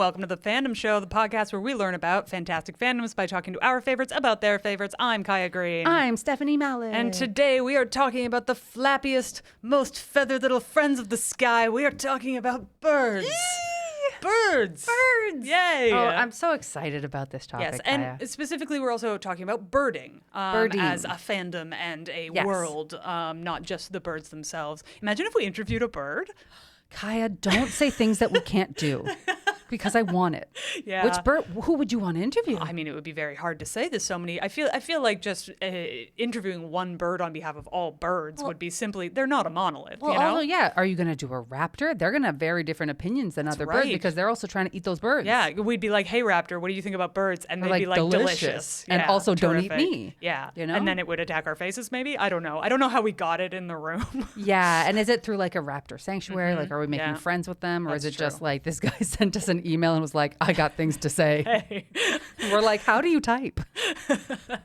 welcome to the Fandom Show, the podcast where we learn about fantastic fandoms by talking to our favorites about their favorites. I'm Kaya Green. I'm Stephanie Mallet. And today we are talking about the flappiest, most feathered little friends of the sky. We are talking about birds. Birds! Birds! Yay! Oh, I'm so excited about this topic, Yes, Kaya. and specifically we're also talking about birding, Birding. as a fandom and a Yes. world, not just the birds themselves. Imagine if we interviewed a bird. Kaya, don't say things that we can't do because I want it. Yeah. Which bird? Who would you want to interview? I mean, it would be very hard to say. There's so many. I feel like just interviewing one bird on behalf of all birds would be simply. They're not a monolith. Well, you know? although, yeah, are you going to do a raptor? They're going to have very different opinions than other birds right. because they're also trying to eat those birds. Yeah, we'd be like, "Hey, raptor, what do you think about birds?" And Or they'd be like, delicious. And Yeah, also, don't eat terrific. me. Yeah, You know? and then it would attack our faces. Maybe I don't know. I don't know how we got it in the room. Yeah, and is it through like a raptor sanctuary? Like, are we making Yeah. friends with them, or That's is it just true. like this guy sent us an email and was like, "I got things to say." Hey. We're like, "How do you type?"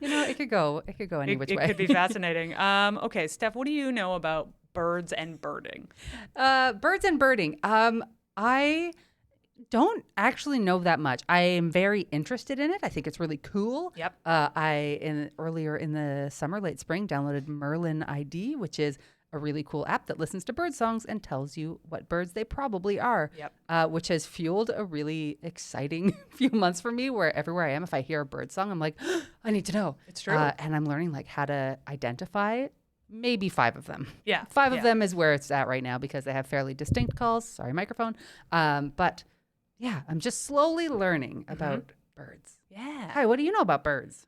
You know, it could go any which It way. could be fascinating. Okay, Steph, what do you know about birds and birding? Birds and birding. I don't actually know that much. I am very interested in it. I think it's really cool. Yep. Earlier in the summer, late spring, downloaded Merlin ID, which is a really cool app that listens to bird songs and tells you what birds they probably are. Yep. Which has fueled a really exciting few months for me where everywhere I am, if I hear a bird song, I'm like, I need to know. It's true. And I'm learning like how to identify maybe 5 of them. Yeah. Five yeah. of them is where it's at right now because they have fairly distinct calls. Sorry, microphone. But yeah, I'm just slowly learning about birds. Yeah. Hi, what do you know about birds?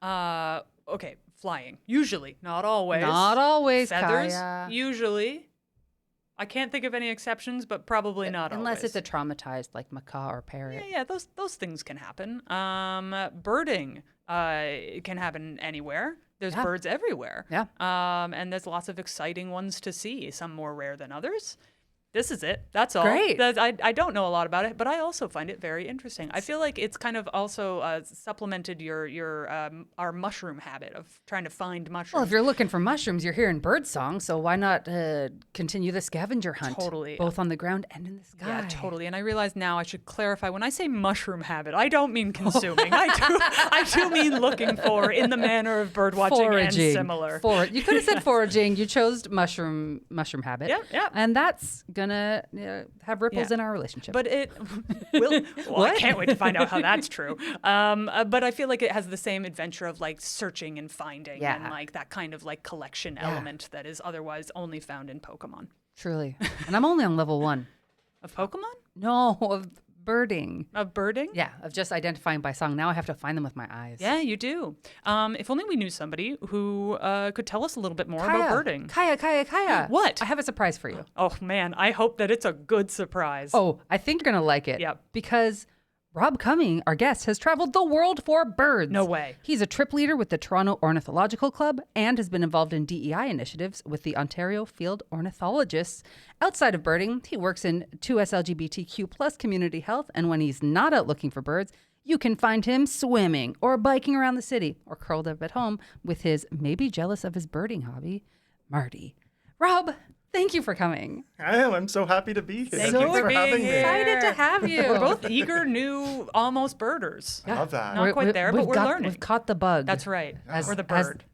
Okay, flying. Usually, not always. Not always, Feathers, Kaya. Usually. I can't think of any exceptions, but probably not Unless always. it's a traumatized like macaw or parrot. Yeah, those things can happen. Birding can happen anywhere. There's Yeah. birds everywhere. Yeah. And there's lots of exciting ones to see, some more rare than others. This is it. That's all. Great. I don't know a lot about it, but I also find it very interesting. I feel like it's kind of also supplemented our mushroom habit of trying to find mushrooms. Well, if you're looking for mushrooms, you're hearing bird song, so why not continue the scavenger hunt? Totally. Both on the ground and in the sky. Yeah, totally. And I realize now I should clarify. When I say mushroom habit, I don't mean consuming. I do mean looking for in the manner of bird watching Foraging. and similar. You could have said foraging. You chose mushroom habit. Yep. And that's gonna have ripples Yeah. in our relationship. But it will. Well, I can't wait to find out how that's true. But I feel like it has the same adventure of like searching and finding Yeah. and like that kind of like collection element that is otherwise only found in Pokemon. Truly. And I'm only on level 1. Of Pokemon? No, of birding. Of birding? Yeah, of just identifying by song. Now I have to find them with my eyes. Yeah, you do. If only we knew somebody who could tell us a little bit more about birding. Kaya. What? I have a surprise for you. Oh man, I hope that it's a good surprise. Oh, I think you're going to like it. Yep. Because Rob Cumming, our guest, has traveled the world for birds. No way. He's a trip leader with the Toronto Ornithological Club and has been involved in DEI initiatives with the Ontario Field Ornithologists. Outside of birding, he works in 2S LGBTQ plus community health, and when he's not out looking for birds, you can find him swimming or biking around the city or curled up at home with his maybe jealous of his birding hobby, Marty. Rob, thank you for coming. I'm so happy to be here. Thank Thanks you for for having being me. here. Excited to have you. We're both eager, new, almost birders. Love that. Not quite there, but we're learning. We've caught the bug. That's right. As- Or the as- bird.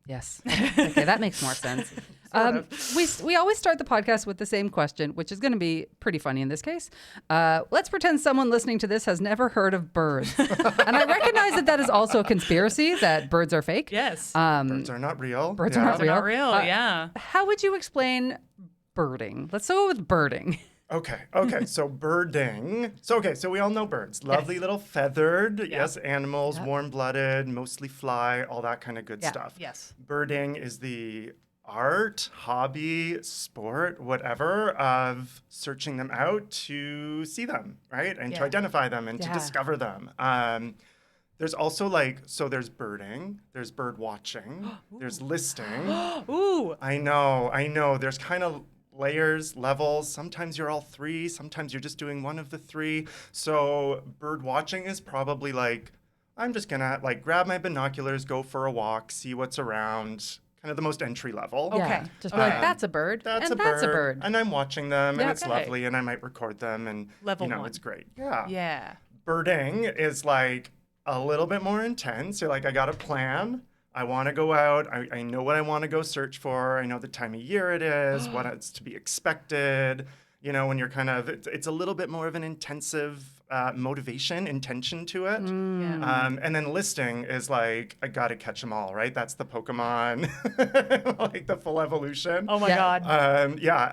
Yes. Okay, that makes more sense. We always start the podcast with the same question, which is going to be pretty funny in this case. Let's pretend someone listening to this has never heard of birds. And I recognize that is also a conspiracy, that birds are fake. Yes. Birds are not real. Birds are not They're not real. real, yeah. How would you explain birding? Let's go with birding. Okay. So birding. So we all know birds. Lovely little feathered, yes, animals, warm-blooded, mostly fly, all that kind of good stuff. Yes. Birding is the art, hobby, sport, whatever, of searching them out to see them, right? And to identify them and to discover them. There's also there's birding, there's bird watching, there's listing. Ooh. I know. There's kind of layers, levels. Sometimes you're all 3, sometimes you're just doing one of the 3. So bird watching is probably I'm just gonna grab my binoculars, go for a walk, see what's around. Kind of the most entry level. Okay. Yeah. Just be like, that's a bird. That's and a that's bird. a bird. And I'm watching them, and it's Okay. lovely, and I might record them, and Level 1. it's great. Yeah. Yeah. birding is like a little bit more intense. You're like, I got a plan. I want to go out. I know what I want to go search for. I know the time of year it is, what it's to be expected. You know, when you're kind of, it's a little bit more of an intensive intention to it. And then listing is like, I got to catch them all, right? That's the Pokemon, like the full evolution. Oh my God.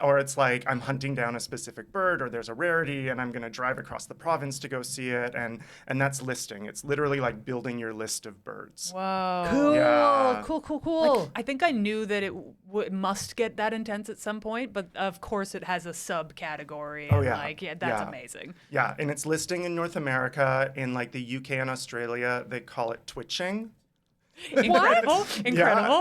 Or it's like, I'm hunting down a specific bird or there's a rarity and I'm going to drive across the province to go see it. And that's listing. It's literally like building your list of birds. Whoa. Cool. Yeah. Cool. Like, I think I knew that it must get that intense at some point, but of course it has a subcategory. Oh, and yeah. That's amazing. Yeah, and it's listing in North America. In like the UK and Australia, they call it twitching. Incredible.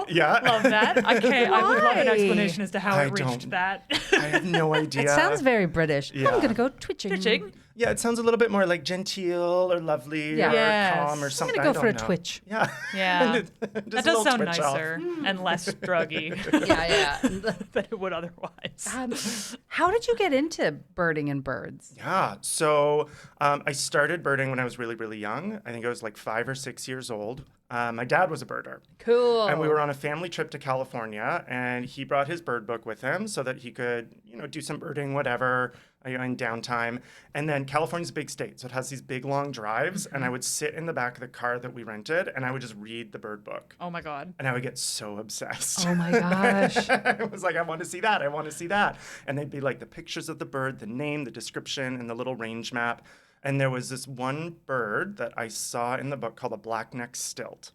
Yeah. Love that. I would love an explanation as to how it reached that. I have no idea. It sounds very British. Yeah. I'm going to go twitching. Yeah, it sounds a little bit more like genteel or lovely or calm or something. I'm going to go for a know. twitch. Yeah. Yeah. Just That a does little sound twitch nicer and less druggy than it would otherwise. How did you get into birding and birds? Yeah. So I started birding when I was really, really young. I think I was like 5 or 6 years old. My dad was a birder. Cool. And we were on a family trip to California, and he brought his bird book with him so that he could, do some birding, whatever, in downtime. And then California's a big state, so it has these big, long drives, and I would sit in the back of the car that we rented, and I would just read the bird book. Oh, my God. And I would get so obsessed. Oh, my gosh. I was like, I want to see that. I want to see that. And they'd be like the pictures of the bird, the name, the description, and the little range map. And there was this one bird that I saw in the book called a black-necked stilt,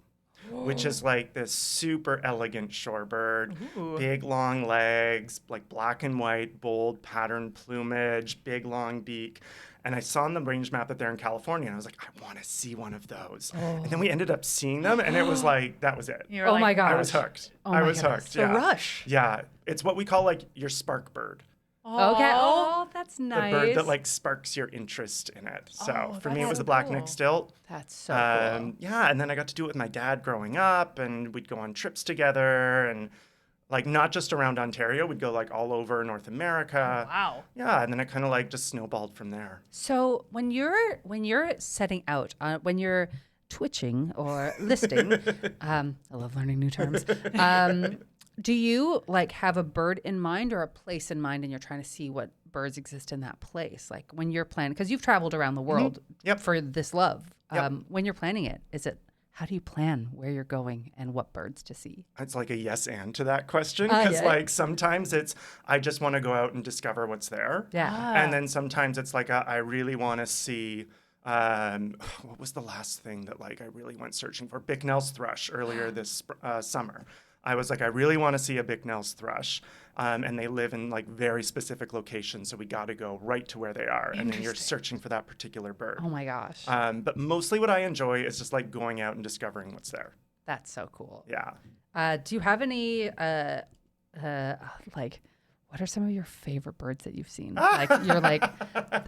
which is like this super elegant shorebird, big long legs, like black and white, bold patterned plumage, big long beak. And I saw on the range map that they're in California, and I was like, I want to see one of those. And then we ended up seeing them, and it was like, that was it. You're my gosh. I was hooked. I was hooked. The rush. Yeah. It's what we call like your spark bird. Okay. Oh, that's nice. The bird that like sparks your interest in it. So for me, it was the black-necked stilt. That's so cool. Yeah, and then I got to do it with my dad growing up, and we'd go on trips together, and like not just around Ontario, we'd go like all over North America. Wow. Yeah, and then it kind of like just snowballed from there. So when you're setting out, when you're twitching or listing, I love learning new terms. Do you like have a bird in mind or a place in mind, and you're trying to see what birds exist in that place? Like when you're planning, because you've traveled around the world for this love. When you're planning it, how do you plan where you're going and what birds to see? It's like a yes and to that question, because like sometimes it's I just want to go out and discover what's there. Yeah. And then sometimes it's like I really want to see. What was the last thing that like I really went searching for? Bicknell's thrush earlier this summer. I was like, I really want to see a Bicknell's thrush, and they live in like very specific locations, so we got to go right to where they are, and then you're searching for that particular bird. Oh my gosh. But mostly what I enjoy is just like going out and discovering what's there. That's so cool. Yeah. Do you have any like? What are some of your favorite birds that you've seen? Like you're like,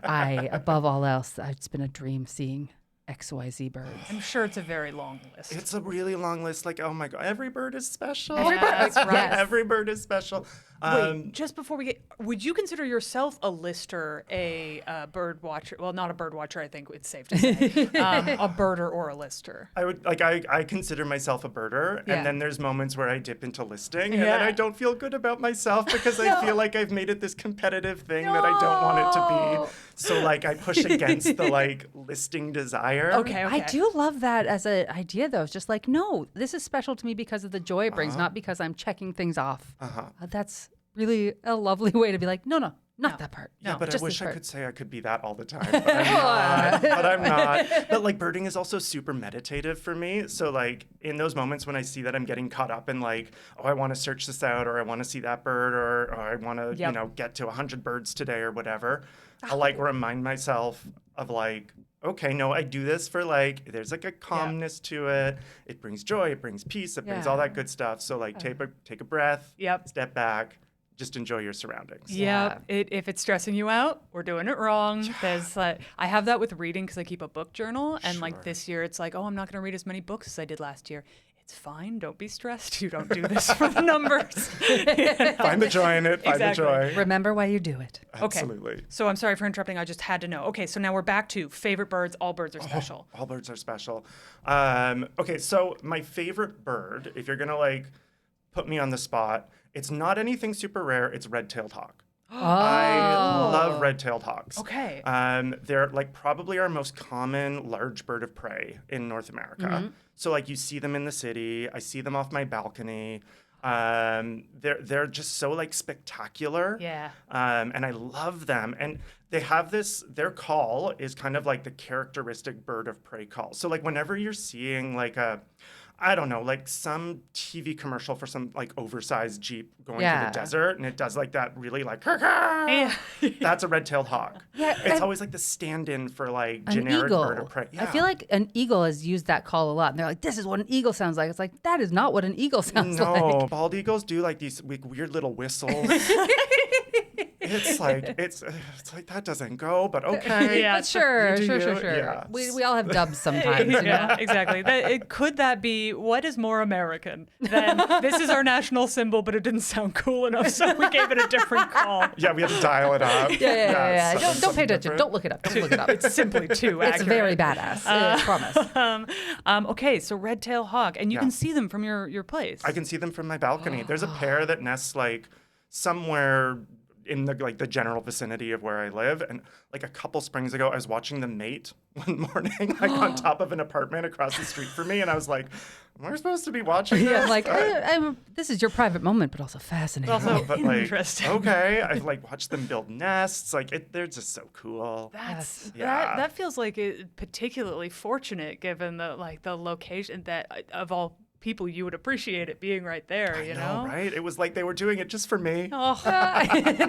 above all else, it's been a dream seeing XYZ birds. I'm sure it's a very long list. It's a really long list. Like, oh my God, every bird is special. That's right. Yes. Every bird is special. Wait, just before we get, would you consider yourself a lister, a bird watcher? Well, not a bird watcher, I think it's safe to say. A birder or a lister? I would like. I consider myself a birder, Yeah. and then there's moments where I dip into listing, and then I don't feel good about myself because I feel like I've made it this competitive thing that I don't want it to be. So like I push against the like listing desire. Okay. I do love that as an idea, though. It's just like, no, this is special to me because of the joy it brings, not because I'm checking things off. That's really a lovely way to be like, no, not that part. Yeah, No, but I just wish this I part. could say I could be that all the time. But I'm not. But I'm not. But like birding is also super meditative for me. So like in those moments when I see that I'm getting caught up in like, oh, I want to search this out, or I want to see that bird, or I want to get to 100 birds today or whatever, I'll like remind myself of like, okay, no, I do this for like, there's like a calmness to it. It brings joy, it brings peace, it brings all that good stuff. So like take a breath, step back, just enjoy your surroundings. Yeah. If it's stressing you out, we're doing it wrong. There's I have that with reading because I keep a book journal, and like this year it's like, oh, I'm not going to read as many books as I did last year. it's fine. Don't be stressed. You don't do this for the numbers. Find the joy in it. Find the joy. Remember why you do it. Absolutely. Okay. So I'm sorry for interrupting. I just had to know. Okay, so now we're back to favorite birds. All birds are special. All birds are special. Okay, so my favorite bird, if you're gonna like put me on the spot, it's not anything super rare. It's red-tailed hawk. I love red-tailed hawks. Okay. They're like probably our most common large bird of prey in North America. So like you see them in the city. I see them off my balcony. They're just so like spectacular. Yeah. And I love them. And they have their call is kind of like the characteristic bird of prey call. So like whenever you're seeing like I don't know, like some TV commercial for some like oversized Jeep going to the desert, and it does like that really like, that's a red-tailed hawk. Yeah, it's always like the stand-in for like an generic eagle. bird of prey. Yeah. I feel like an eagle has used that call a lot. And they're like, this is what an eagle sounds like. It's like, that is not what an eagle sounds like. No, bald eagles do like these weird little whistles. It's like that doesn't go, but okay. Yeah, but sure. Yeah. We all have dubs sometimes. You know? Yeah, exactly. Could that be what is more American than this is our national symbol, but it didn't sound cool enough, so we gave it a different call. Yeah, we have to dial it up. Yeah. Don't pay something attention. different. Don't look it up. Don't look it up. It's simply too accurate. It's very badass. I promise. Okay, so red-tailed hawk, and you can see them from your place. I can see them from my balcony. There's a pair that nests like somewhere in the general vicinity of where I live, and like a couple springs ago I was watching them mate one morning like on top of an apartment across the street from me, and I was like, am I supposed to be watching this? Yeah, like this is your private moment, but also fascinating. Also but like interesting. okay, I like watched them build nests. Like they're just so cool. That feels like it particularly fortunate given the location that of all people you would appreciate it being right there. I know, right? It was like they were doing it just for me. Oh,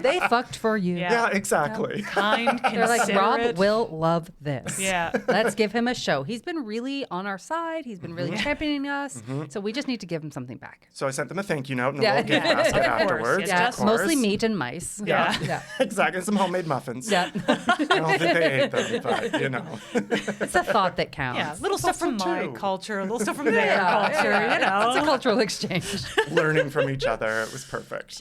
they fucked for you. Yeah, exactly. kind, They're like, considerate. Rob will love this. Yeah. Let's give him a show. He's been really on our side. He's been really championing us. So we just need to give him something back. So I sent them a thank you note and a Yeah. little gift basket Of course, afterwards. yes, of course. Mostly meat and mice. Yeah. Exactly. Some homemade muffins. Yeah. I don't think they ate them, but you know. It's a thought that counts. Yeah, little stuff from also my too. culture, a little stuff from their culture, you know. It's a cultural exchange. Learning from each other. It was perfect.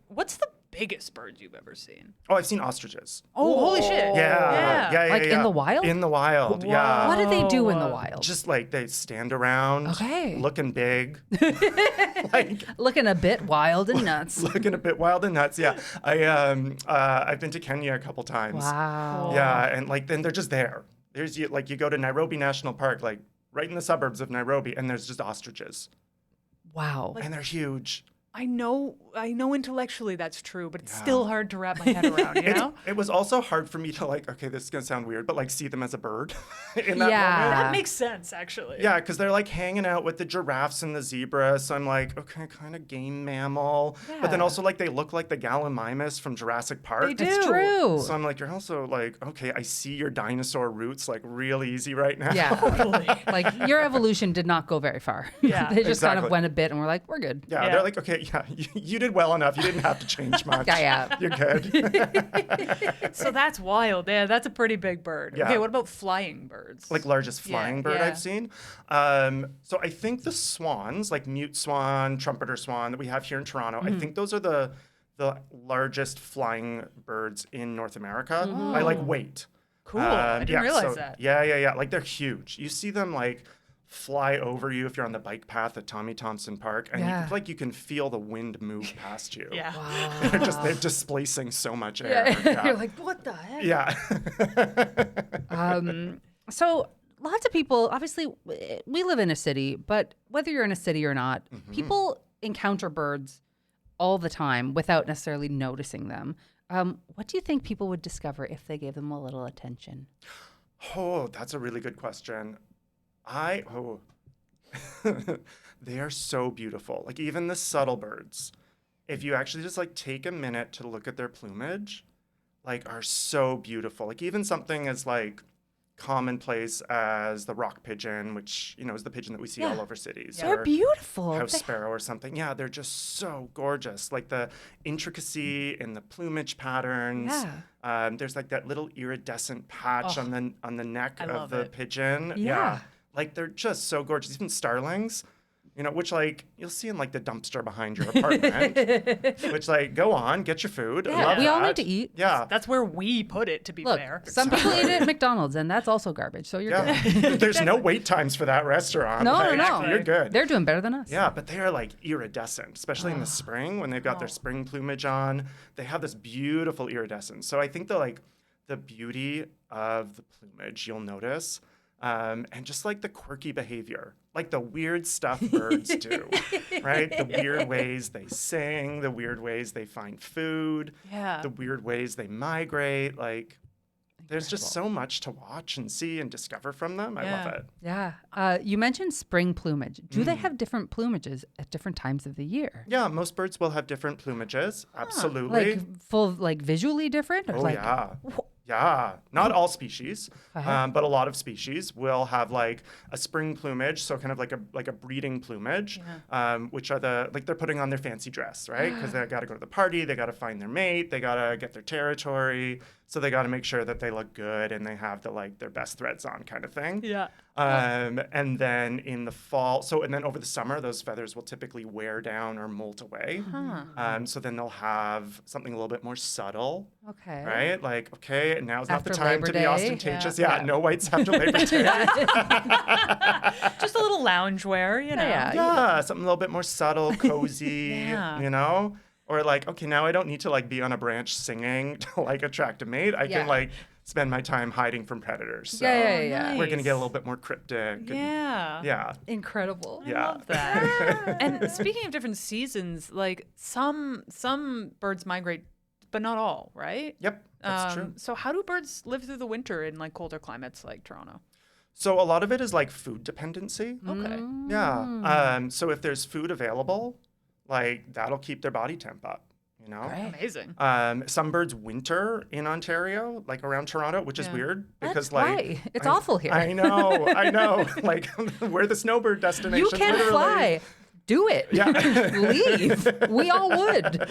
What's the biggest bird you've ever seen? Oh, I've seen ostriches. Oh, holy shit. Yeah. Like in the wild? In the wild, yeah. What do they do in the wild? Just like they stand around, Okay. looking big, like Looking a bit wild and nuts. looking a bit wild and nuts. Yeah, I've been to Kenya a couple times. Wow. Yeah, and like then they're just there. There's you go to Nairobi National Park, like right in the suburbs of Nairobi, and there's just ostriches, Wow. and they're huge. I know intellectually that's true, but it's still hard to wrap my head around, you know? It was also hard for me to like, okay, this is gonna sound weird, but like see them as a bird in that Yeah. moment. That makes sense, actually. Yeah, because they're like hanging out with the giraffes and the zebras. So I'm like, okay, kind of game mammal. But then Yeah. also like they look like the Gallimimus from Jurassic Park. They do. It's true. So I'm like, you're also like, okay, I see your dinosaur roots like real easy right now. Yeah. Totally. Like your evolution did not go very far. Yeah, They just kind of exactly. went a bit and we're like, we're good. Yeah, Yeah. they're like, okay, yeah, you did well enough. You didn't have to change much. Yeah. You're good. So that's wild. Yeah, that's a pretty big bird. Yeah. Okay, what about flying birds? Like largest flying bird yeah. I've seen. So I think the swans, like mute swan, trumpeter swan that we have here in Toronto, I think those are the largest flying birds in North America by like weight. Cool. I didn't realize that. Yeah. Like they're huge. You see them like fly over you if you're on the bike path at Tommy Thompson Park, and you can feel the wind move past you. Yeah. Wow. They're displacing so much air. You're like, what the heck? Yeah. So lots of people, obviously, we live in a city, but whether you're in a city or not, people encounter birds all the time without necessarily noticing them. What do you think people would discover if they gave them a little attention? Oh, that's a really good question. They are so beautiful. Like even the subtle birds, if you actually just like take a minute to look at their plumage, like are so beautiful. Like even something as like commonplace as the rock pigeon, which, you know, is the pigeon that we see all over cities. They're or beautiful. house sparrow or something. Yeah, they're just so gorgeous. Like the intricacy in the plumage patterns. There's like that little iridescent patch on the neck of the pigeon. Yeah. Like they're just so gorgeous. Even starlings. which like you'll see in like the dumpster behind your apartment, which like go on, get your food. Yeah, Love we all that. need to eat. Yeah. That's where we put it, to be Look, fair. some people eat it at McDonald's, and that's also garbage. So you're good. There's no wait times for that restaurant. No, like, no. You're good. They're doing better than us. Yeah, but they are like iridescent, especially in the spring when they've got Oh. their spring plumage on. They have this beautiful iridescence. So I think the beauty of the plumage you'll notice, and just like the quirky behavior, like the weird stuff birds do, right? The weird ways they sing, the weird ways they find food, the weird ways they migrate, like. There's just so much to watch and see and discover from them. I love it. Yeah. You mentioned spring plumage. Do they have different plumages at different times of the year? Yeah, most birds will have different plumages. Absolutely. Like visually different? Or Yeah. Yeah, not all species, but a lot of species will have like a spring plumage, so kind of like a breeding plumage, which are they're putting on their fancy dress, right? Because they got to go to the party, they got to find their mate, they got to get their territory, so they got to make sure that they look good and they have their best threads on, kind of thing. Yeah. And then in the fall, and then over the summer, those feathers will typically wear down or molt away. So then they'll have something a little bit more subtle. Okay. Right? Like, okay, now's not After the time Labor to be Day. ostentatious. Yeah. No whites after Labor Day. Just a little loungewear, you know. Yeah, something a little bit more subtle, cozy, Or like, okay, now I don't need to like be on a branch singing to like attract a mate. I can like spend my time hiding from predators. So Yeah. we're gonna get a little bit more cryptic. Yeah. Incredible. I love that. And speaking of different seasons, like some birds migrate, but not all, right? Yep, that's true. So how do birds live through the winter in like colder climates like Toronto? So a lot of it is like food dependency. Okay. Yeah. So if there's food available, like that'll keep their body temp up, Amazing. Some birds winter in Ontario, like around Toronto, which is weird because why? It's awful here. I know. Like we're the snowbird destination. You can literally. fly. Do it. Yeah. Leave. We all would.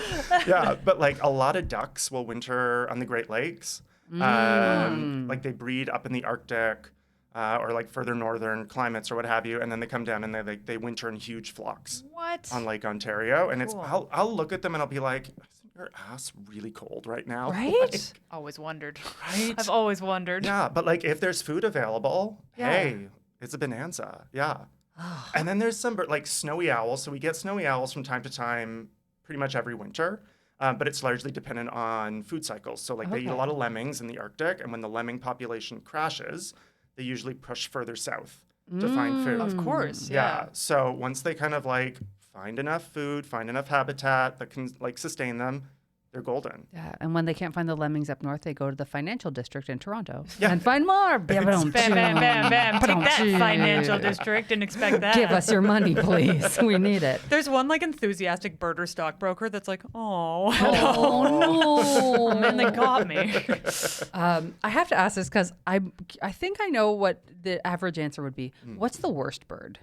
Yeah, but like a lot of ducks will winter on the Great Lakes. Like they breed up in the Arctic. Or like further northern climates or what have you, and then they come down and they winter in huge flocks. What? On Lake Ontario, and I'll look at them and I'll be like, isn't your ass really cold right now? Right? Like, Always wondered. right? I've always wondered. Yeah, but like if there's food available, hey, it's a bonanza. Yeah. And then there's some like snowy owls. So we get snowy owls from time to time, pretty much every winter. But it's largely dependent on food cycles. So like they eat a lot of lemmings in the Arctic, and when the lemming population crashes, they usually push further south to find food. Of course, Yeah. So once they kind of like find enough food, find enough habitat that can like sustain them, they're golden. Yeah, and when they can't find the lemmings up north, they go to the financial district in Toronto Yeah. and find more. Bam, bam, bam. Take that financial district and expect that. Give us your money, please. We need it. There's one like enthusiastic birder stockbroker that's like, oh Oh no! man, they got me. I have to ask this because I think I know what the average answer would be. What's the worst bird?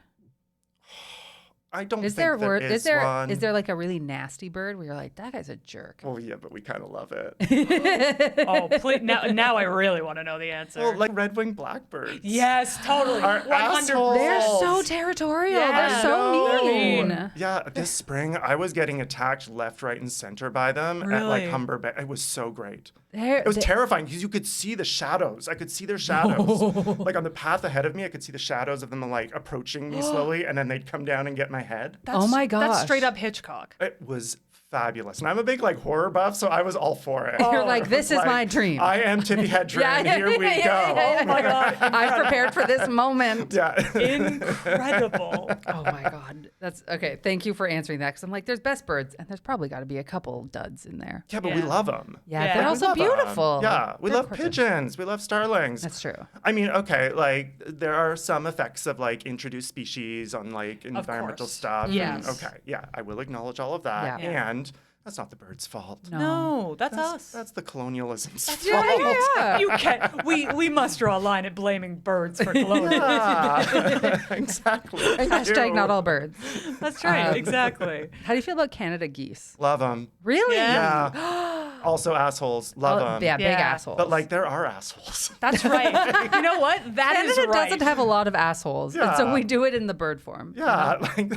I don't Is think there there is one. is there like a really nasty bird where you're like, that guy's a jerk? Well, yeah, but we kind of love it. Oh, please. Now I really want to know the answer. Well, like Red Wing Blackbirds. Yes, totally. Are 100%. assholes. They're so territorial. Yeah. They're so They're mean. Yeah, this spring I was getting attacked left, right, and center by them at like Really? Humber Bay. It was so great. They're- It was they- terrifying because you could see the shadows. I could see their shadows. Like on the path ahead of me, I could see the shadows of them like approaching me slowly, and then they'd come down and get my head. Oh my That's gosh. straight up Hitchcock. It was fabulous. And I'm a big like horror buff, so I was all for it. You're like, this is Like, my dream. I am Tippy Hedren. Yeah. Here we go. Yeah. Oh my God. I'm prepared for this moment. Yeah. Incredible. Oh my God. That's okay. Thank you for answering that. Because I'm like, there's best birds, and there's probably got to be a couple duds in there. Yeah, but we Yeah. love them. Yeah, Yeah. they're We also love 'em. beautiful. Yeah, we They're love gorgeous. pigeons. We love starlings. That's true. I mean, okay, like there are some effects of like introduced species on like environmental course. stuff. and- Yes. Okay. Yeah, I will acknowledge all of that. Yeah. And that's not the bird's fault. No, that's us. That's the colonialism's fault. Yeah. You can't. We must draw a line at blaming birds for colonialism. Yeah, exactly. Hashtag Ew. not all birds. That's right. Exactly. How do you feel about Canada geese? Love them. Really? Yeah. Yeah. Also assholes. Love them. Yeah, big assholes. But like there are assholes. That's right. You know what? That is Canada right. doesn't have a lot of assholes, and so we do it in the bird form. Yeah, like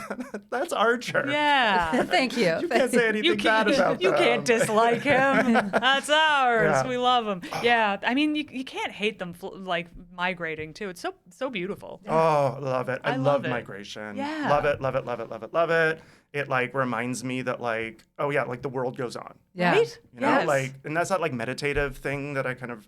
that's Archer. Yeah. Thank you. You can't say anything bad about You them. can't dislike him. That's ours. Yeah. We love him. Yeah. I mean, you can't hate them like migrating too. It's so beautiful. Oh, love it. I love it. migration. Yeah. Love it, love it, love it, love it, love it. It like reminds me that like, oh yeah, like the world goes on. Yeah. Right? You know, like, and that's that like meditative thing that I kind of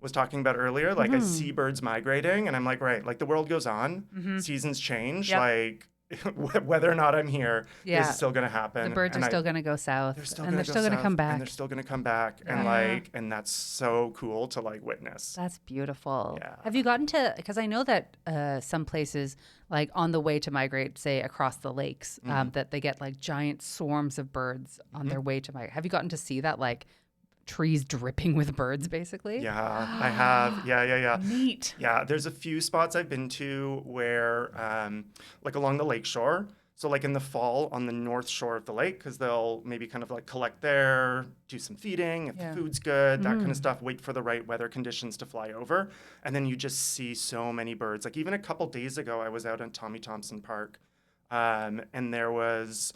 was talking about earlier. Like I see birds migrating and I'm like, right, like the world goes on, seasons change, like whether or not I'm here is still going to happen. The birds are still going to go south, and they're still going to come back. And they're still going to come back, and like, and that's so cool to like witness. That's beautiful. Yeah. Have you gotten to? Because I know that some places, like on the way to migrate, say across the lakes, that they get like giant swarms of birds on their way to migrate. Have you gotten to see that, like trees dripping with birds, basically? Yeah, I have. Yeah. Neat. Yeah, there's a few spots I've been to where, like along the lake shore. So like in the fall on the north shore of the lake, because they'll maybe kind of like collect there, do some feeding, if the food's good, that kind of stuff, wait for the right weather conditions to fly over. And then you just see so many birds. Like even a couple days ago, I was out in Tommy Thompson Park, and there was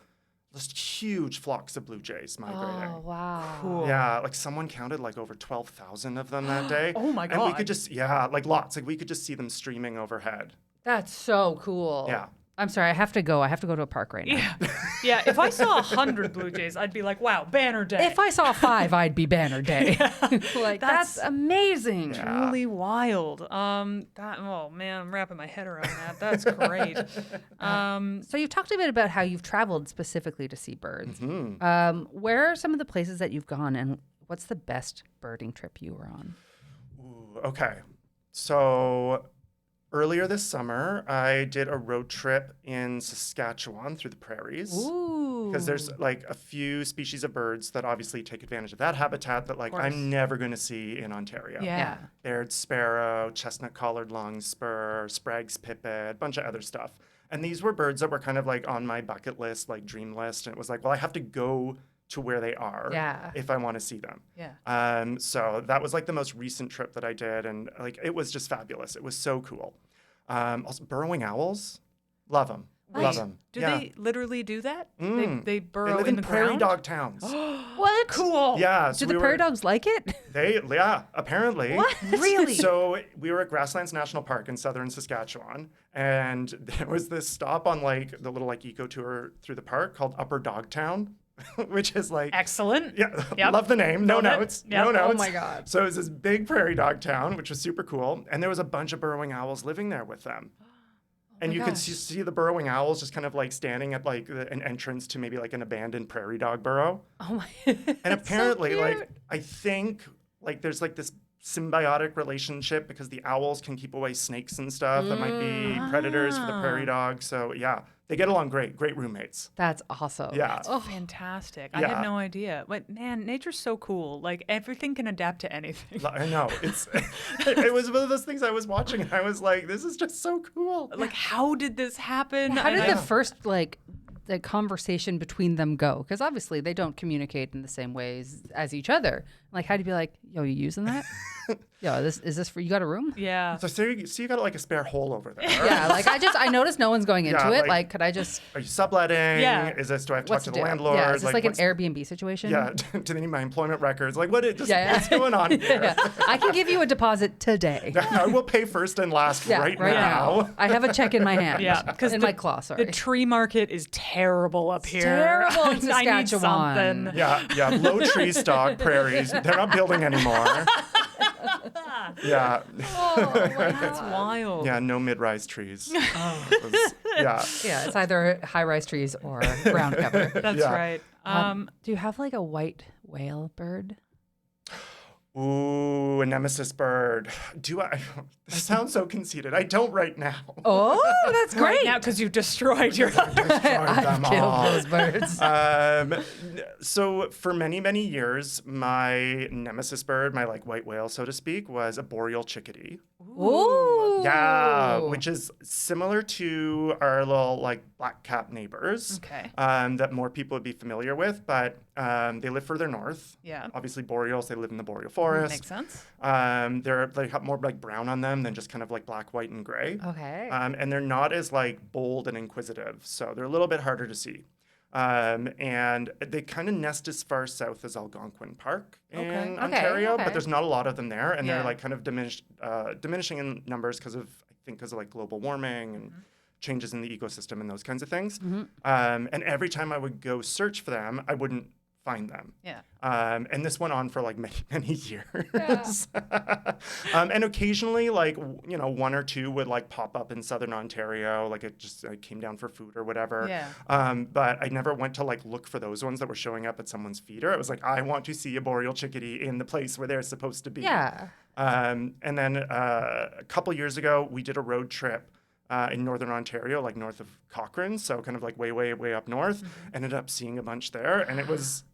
just huge flocks of blue jays migrating. Oh, wow. Cool. Yeah, like someone counted like over 12,000 of them that day. Oh my And we God. could just, like lots. Like we could just see them streaming overhead. That's so cool. Yeah. I'm sorry, I have to go. I have to go to a park right now. Yeah. If I saw 100 blue jays, I'd be like, wow, banner day. If I saw 5, I'd be banner day. Like that's amazing. Truly wild. Oh man, I'm wrapping my head around that. That's great. So you've talked a bit about how you've traveled specifically to see birds. Where are some of the places that you've gone, and what's the best birding trip you were on? Ooh, okay. So earlier this summer, I did a road trip in Saskatchewan through the prairies. Ooh. Because there's like a few species of birds that obviously take advantage of that habitat that like I'm never going to see in Ontario. Yeah. Baird sparrow, chestnut collared longspur, Sprague's pipit, a bunch of other stuff. And these were birds that were kind of like on my bucket list, like dream list. And it was like, well, I have to go to where they are if I want to see them. Yeah. So that was like the most recent trip that I did. And like, it was just fabulous. It was so cool. Also burrowing owls, love them. Love them. Do they literally do that? They burrow They live in in the prairie ground? dog towns. What? Cool. Yeah. Do the prairie dogs like it? Apparently. What? Really? So we were at Grasslands National Park in southern Saskatchewan, and there was this stop on like the little like eco tour through the park called Upper Dogtown, which is like Excellent. yeah, Yep. love the name. No Love it. notes. Yep. No Oh notes. my God. So it was this big prairie dog town, which was super cool, and there was a bunch of burrowing owls living there with them. And you could see the burrowing owls just kind of like standing at like an entrance to maybe like an abandoned prairie dog burrow. Oh my. And apparently, so like cute. I think like there's like this symbiotic relationship because the owls can keep away snakes and stuff that might be predators for the prairie dog. So yeah, they get along great. Great roommates. That's awesome. Yeah. Oh, fantastic. I Yeah. had no idea. But man, nature's so cool. Like everything can adapt to anything. I know. It was one of those things I was watching and I was like, this is just so cool. Like how did this happen? How did And the first the conversation between them go? Because obviously they don't communicate in the same ways as each other. Like, how do you be like, yo, you using that? Yo, is this for you? Got a room? Yeah. So you got like a spare hole over there. Yeah, like I noticed no one's going into Yeah, it. like- Like, could I just? Are you subletting? Yeah. Is this, do I have to talk What's to the the deal? landlord? Yeah, is this like an what's- Airbnb situation? Yeah. Do they need my employment records? Like what's Yeah. going on here? Yeah. I can give you a deposit today. I will pay first and last right now. I have a check in my hand. Yeah, because in my claw. Sorry. The tree market is terrible up here. terrible in I need Saskatchewan. something. Yeah, low tree stock prairies. They're not building anymore. Yeah. Oh, my That's God. wild. Yeah, no mid-rise trees. Yeah. Yeah, it's either high-rise trees or ground cover. That's Yeah. right. Do you have like a white whale bird? Ooh, a nemesis bird. Do I? This sounds so conceited. I don't right now. Oh, that's Right great. now, because you've destroyed your. I've killed those birds. So for many, many years, my nemesis bird, my like white whale, so to speak, was a boreal chickadee. Ooh. Yeah, which is similar to our little like black-capped neighbors. Okay. That more people would be familiar with, but they live further north. Yeah. Obviously, boreals. They live in the boreal forest. Makes sense. They have more like brown on them than just kind of like black, white, and gray. Okay. And they're not as like bold and inquisitive, so they're a little bit harder to see. And they kind of nest as far south as Algonquin Park in Ontario, but there's not a lot of them there, and they're like kind of diminishing in numbers because of like global warming and changes in the ecosystem and those kinds of things. And every time I would go search for them, I wouldn't find them. Yeah. And this went on for like many years. And occasionally, like, you know, one or two would like pop up in Southern Ontario, like it just came down for food or whatever. Yeah. But I never went to like look for those ones that were showing up at someone's feeder. It was like, I want to see a boreal chickadee in the place where they're supposed to be. Yeah. And then a couple years ago, we did a road trip in Northern Ontario, like north of Cochrane, so kind of like way up north. Ended up seeing a bunch there, and it was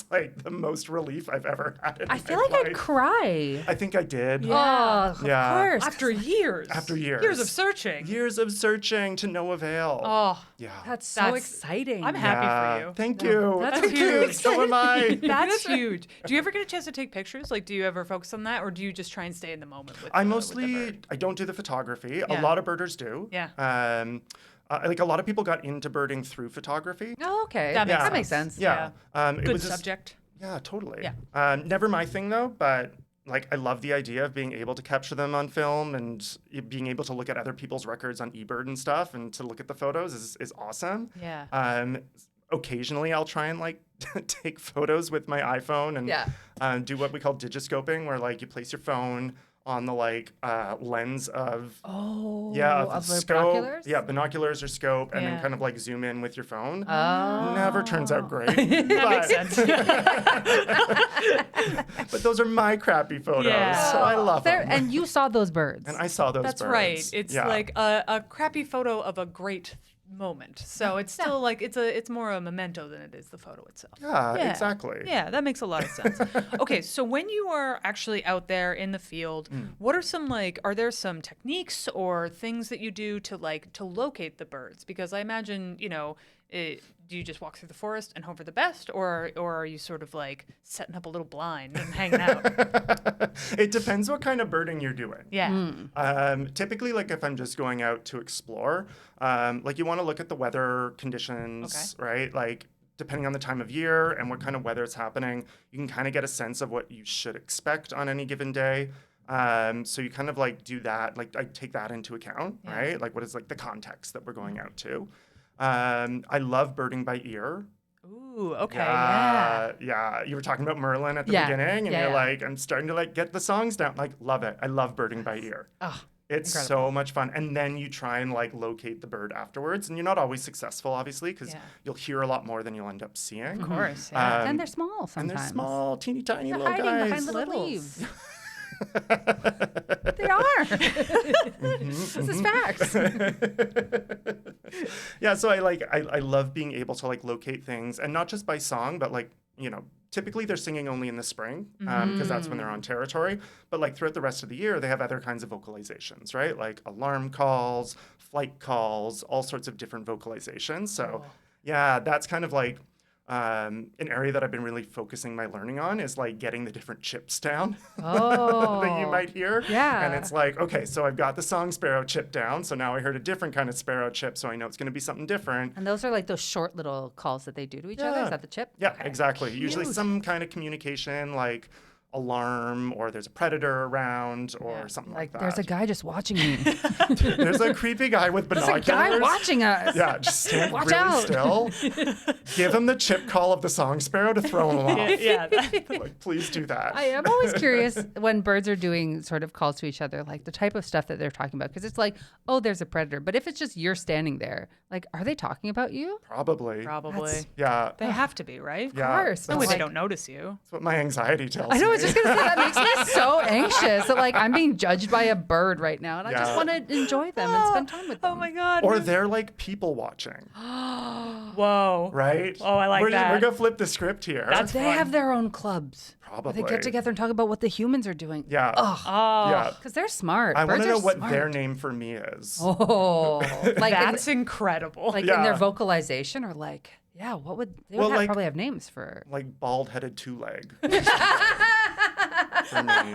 like the most relief I've ever had in my I feel like life. I'd cry. I think I did. Yeah. Oh, Yeah. of course. After years. Years of searching. Years of searching to no avail. Oh, Yeah. That's so That's- exciting. I'm happy for you. Thank you. That's Thank huge. you. So am I. That's huge. Do you ever get a chance to take pictures? Like, do you ever focus on that, or do you just try and stay in the moment with? I with the mostly, bird? I don't do the photography. Yeah. A lot of birders do. Yeah. Like a lot of people got into birding through photography. Oh, okay. That That makes makes sense. Yeah. It Good was just- subject. Yeah, totally. Yeah. Never my thing though, but like I love the idea of being able to capture them on film and being able to look at other people's records on eBird and stuff and to look at the photos is awesome. Yeah. Occasionally I'll try and like take photos with my iPhone and do what we call digiscoping, where like you place your phone on the like lens of of the the scope, binoculars? binoculars or scope, and Yeah. then kind of like zoom in with your phone. Oh. Never turns out great. That makes sense. But those are my crappy photos, Yeah. so I love There, them. and you saw those birds. And I saw those That's birds. right. It's Yeah. like a crappy photo of a great moment. So it's still like it's more a memento than it is the photo itself. Yeah, exactly. Yeah, that makes a lot of sense. Okay, so when you are actually out there in the field, what are some are there some techniques or things that you do to locate the birds? Because I imagine, do you just walk through the forest and hope for the best, or are you sort of like setting up a little blind and hanging out? It depends what kind of birding you're doing. Yeah. Typically, like if I'm just going out to explore, like you want to look at the weather conditions, right? Like depending on the time of year and what kind of weather is happening, you can kind of get a sense of what you should expect on any given day. So you kind of like do that, like I take that into account, right? Like what is like the context that we're going out to. I love birding by ear. Ooh, okay, yeah. Yeah. You were talking about Merlin at the beginning, and you're like, I'm starting to like get the songs down. Like, love it. I love birding by ear. Oh, it's so much fun. And then you try and like locate the bird afterwards, and you're not always successful, obviously, because you'll hear a lot more than you'll end up seeing. Of course, yeah. and they're small sometimes. And they're small, teeny tiny They're little hiding guys. behind little Littles. leaves. They are. This is facts. Yeah, so I love being able to like locate things, and not just by song, but like, typically they're singing only in the spring because that's when they're on territory. But like throughout the rest of the year, they have other kinds of vocalizations, right? Like alarm calls, flight calls, all sorts of different vocalizations. So yeah, that's kind of like an area that I've been really focusing my learning on, is like getting the different chips down that you might hear. Yeah. And it's like, okay, so I've got the song sparrow chip down. So now I heard a different kind of sparrow chip. So I know it's going to be something different. And those are like those short little calls that they do to each other. Is that the chip? Yeah, Okay. exactly. Usually some kind of communication, like alarm, or there's a predator around, or something like that. There's a guy just watching me. There's a creepy guy with There's binoculars. a guy watching us. Yeah, just stand Watch really out. still. Give him the chip call of the song sparrow to throw him off. Yeah. Like, please do that. I am always curious when birds are doing sort of calls to each other, like the type of stuff that they're talking about. Because it's like, oh, there's a predator. But if it's just you're standing there, like, are they talking about you? Probably. Probably. Yeah. They have to be, right? Yeah. Of course. No way It's they like- don't notice you. That's what my anxiety tells me. I know, I was just going to say, that makes me so anxious that, like, I'm being judged by a bird right now. And I just Yeah. want to enjoy them and spend time with them. Oh my God. Or they're like people watching. What Whoa. Right? Oh, I like that. We're going to flip the script here. That's They fun. have their own clubs. Probably. They get together and talk about what the humans are doing. Yeah. Oh. Yeah. Because they're smart. I want Birds to know are what smart. their name for me is. Oh. Like That's incredible. in Yeah. their vocalization or like, yeah, what would they would Well, like- probably have names for? Like bald-headed two-leg. For me.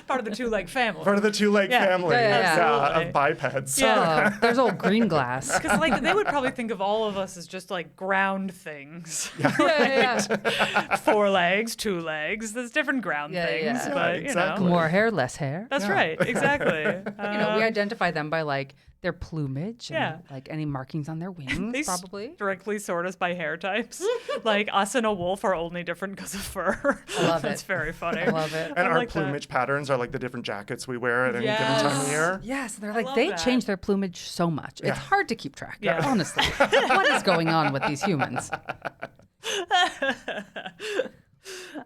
Part of the two-leg family. Part of the two-leg Yeah. family Yeah. of bipeds. Yeah. Oh, there's old green glass. Because like they would probably think of all of us as just like ground things. yeah. 4 legs, 2 legs. There's different ground Yeah, things, yeah. but Exactly. More hair, less hair. that's right. Exactly. We identify them by like their plumage and Yeah. like any markings on their wings, They probably. strictly sort us by hair types. Like us and a wolf are only different because of fur. I love That's it. very funny. I love it. And I our like that. plumage patterns are like the different jackets we wear at any given time of Yes. year. Yes, they're like love they that. change their plumage so much. It's hard to keep track. Yeah. Honestly, what is going on with these humans?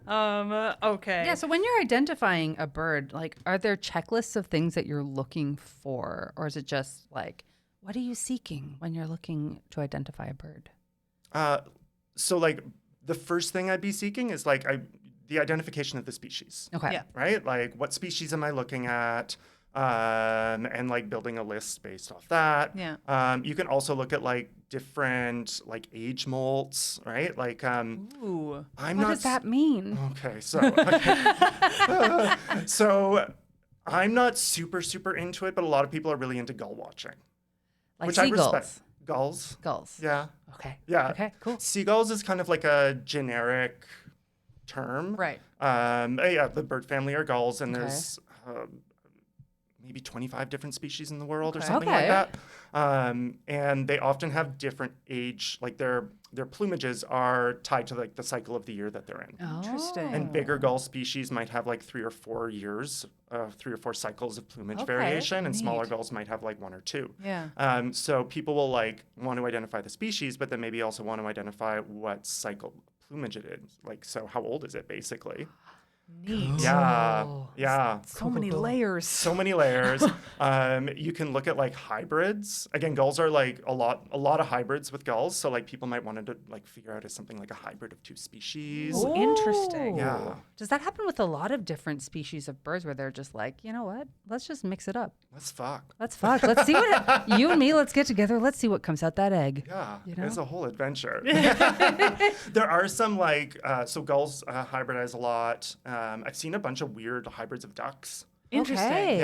Okay. Yeah. So when you're identifying a bird, like, are there checklists of things that you're looking for, or is it just like, what are you seeking when you're looking to identify a bird? So like the first thing I'd be seeking is like the identification of the species. Okay. Yeah. Right? Like what species am I looking at? And like building a list based off that. Yeah. You can also look at like different like age molts, right? Like Ooh. I'm What not does that mean? Okay, so I'm not super into it, but a lot of people are really into gull watching, Like which seagulls. I respect. Gulls. Gulls. Yeah. Okay. Yeah. Okay. Cool. Seagulls is kind of like a generic term. Right. Yeah, the bird family are gulls, and Okay. there's maybe 25 different species in the world or Okay. something Okay. like that. And they often have different age, like their plumages are tied to like the cycle of the year that they're in. Interesting. And bigger gull species might have like 3 or 4 years, 3 or 4 cycles of plumage Okay, variation, and smaller neat. gulls might have like 1 or 2. Yeah. So people will like want to identify the species, but then maybe also want to identify what cycle plumage it is. Like, so how old is it basically? Neat. Yeah, Cool. yeah. So many layers. So many layers. You can look at like hybrids. Again, gulls are like a lot of hybrids with gulls. So like people might want to like figure out as something like a hybrid of 2 species. Ooh, interesting. Yeah. Does that happen with a lot of different species of birds where they're just like, you know what? Let's just mix it up. Let's fuck. Let's fuck. Let's see what you and me. Let's get together. Let's see what comes out that egg. Yeah, You know? it's a whole adventure. There are some like, so gulls hybridize a lot. I've seen a bunch of weird hybrids of ducks. Interesting. Okay.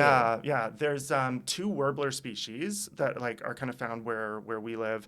Yeah. There's 2 warbler species that like are kind of found where we live.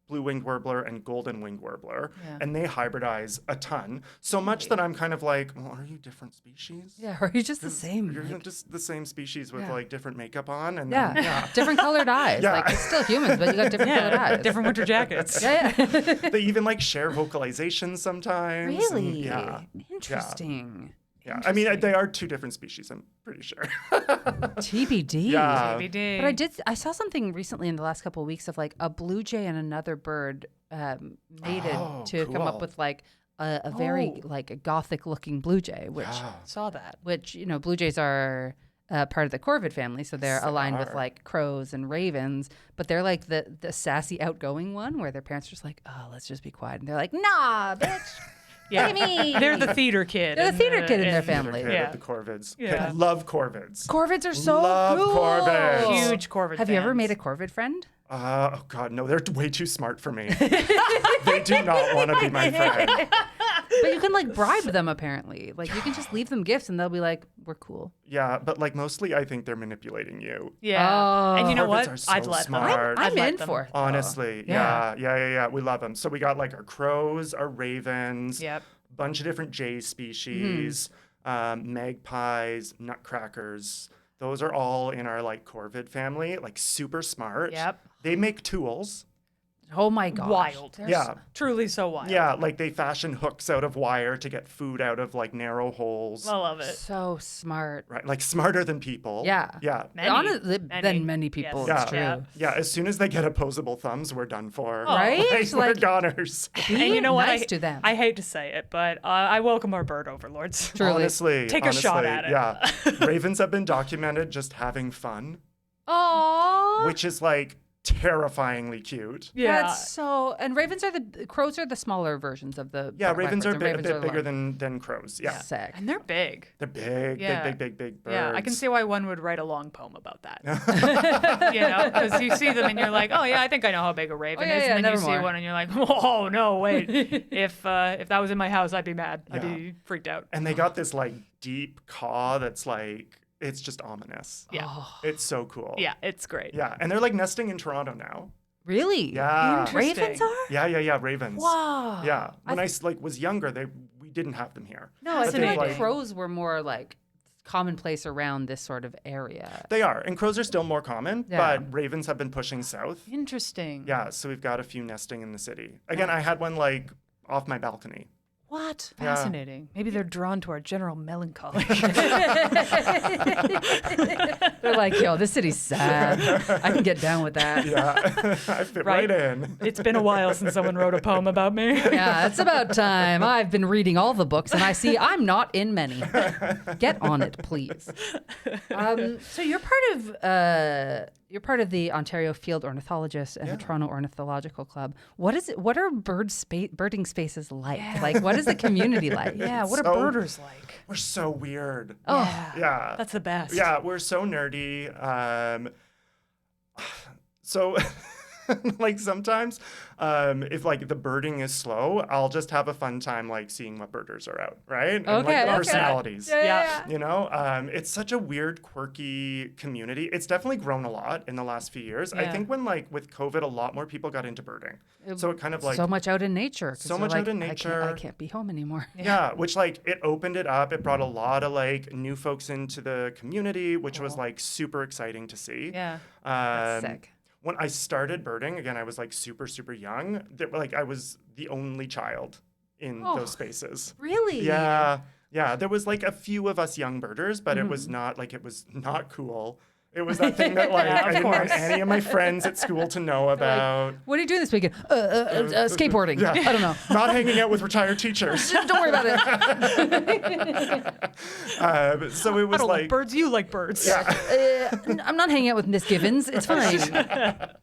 Blue-winged warbler and golden-winged warbler, Yeah. and they hybridize a ton. So much that I'm kind of like, well, are you different species? Yeah. Are you just the same? You're Like, just the same species with Yeah. like different makeup on, and yeah. then, Different colored eyes. Yeah. Like it's still humans, but you got different colored Yeah. eyes. Different winter jackets. Yeah. yeah. they even like share vocalizations sometimes. and- Really? yeah. Interesting. Yeah. I mean, they are 2 different species. I'm pretty sure. TBD. Yeah. TBD. But I saw something recently in the last couple of weeks of like a blue jay and another bird mated Oh, to come up cool. with like a very like a gothic looking blue jay, which Yeah. Saw that. blue jays are part of the corvid family, so they're aligned with are. like crows and ravens, but they're like the sassy outgoing one where their parents are just like, oh, let's just be quiet, and they're like, nah, bitch. Yeah. me. They're the theater kid. They're the in theater kid in their in- family. Okay, Yeah. The corvids. Yeah. Okay, love corvids. Corvids are so Love cool. corvids. Huge corvid Have you ever fans. made a corvid friend? Oh God, no, they're way too smart for me. They do not want to be my friend. But you can like bribe them apparently. Like you can just leave them gifts and they'll be like, we're cool. Yeah, but like mostly, I think they're manipulating you. Yeah. Oh. And you know Corvids what? are so I'd let smart. them. I'd I'm let in them. for it. though. Honestly, yeah, we love them. So we got like our crows, our ravens, Yep. bunch of different jay species, magpies, nutcrackers. Those are all in our like corvid family, like super smart. Yep. They make tools. Oh my gosh. Wild. They're Yeah. Truly so wild. Yeah, like they fashion hooks out of wire to get food out of like narrow holes. I love it. so smart. Right, like smarter than people. Yeah. Yeah. Many. Honestly, than many people. Yes. It's Yeah. true. Yeah, as soon as they get opposable thumbs, we're done for. Right? Like, we're Like- goners. And you know what? Nice to them. I hate to say it, but I welcome our bird overlords. Truly. Honestly. Take a shot honestly, at it. Yeah. Ravens have been documented just having fun, Aww. which is like terrifyingly cute. Yeah. That's so. And crows are the smaller versions of the. Yeah, ravens are a bit the bigger than crows. Yeah. Sick. And they're big. They're big, Yeah. big birds. Yeah, I can see why one would write a long poem about that. Because you see them and you're like, oh yeah, I think I know how big a raven is. And then you see one and you're like, oh no, wait. If that was in my house, I'd be mad. I'd be freaked out. And they got this like deep caw that's like, it's just ominous. Yeah. It's so cool. Yeah, it's great. Yeah, and they're like nesting in Toronto now. Really? Yeah. Ravens are? Yeah, ravens. Wow. Yeah. When I was younger, we didn't have them here. No, I feel like like crows were more like commonplace around this sort of area. They are, and crows are still more common, but ravens have been pushing south. Interesting. Yeah, so we've got a few nesting in the city. Again, I had one like off my balcony. What? Fascinating. Maybe they're drawn to our general melancholy. They're like, yo, this city's sad. I can get down with that. Yeah, I fit right in. It's been a while since someone wrote a poem about me. Yeah, it's about time. I've been reading all the books, and I see I'm not in many. Get on it, please. So you're part of the Ontario Field Ornithologists and the Toronto Ornithological Club. What are birding spaces like? Yeah. Like, what is the community like? Yeah, what are birders like? We're so weird. Oh, yeah. That's the best. Yeah, we're so nerdy. So like sometimes if like the birding is slow, I'll just have a fun time like seeing what birders are out, right? And like the personalities. Yeah. You know, it's such a weird, quirky community. It's definitely grown a lot in the last few years. Yeah. I think when like with COVID, a lot more people got into birding. So it kind of like so much out in nature. So much out in nature. I can't be home anymore. Yeah, which like it opened it up. It brought a lot of like new folks into the community, which was like super exciting to see. Yeah. That's sick. When I started birding, again, I was like super, super young. Like I was the only child in those spaces. Really? Yeah. Yeah. There was like a few of us young birders, but it was not cool. It was that thing that like I didn't want any of my friends at school to know about. Like, what are you doing this weekend? Skateboarding. Yeah. I don't know. Not hanging out with retired teachers. Don't worry about it. So it was I don't like like birds. You like birds. Yeah. I'm not hanging out with Miss Givens. It's fine. I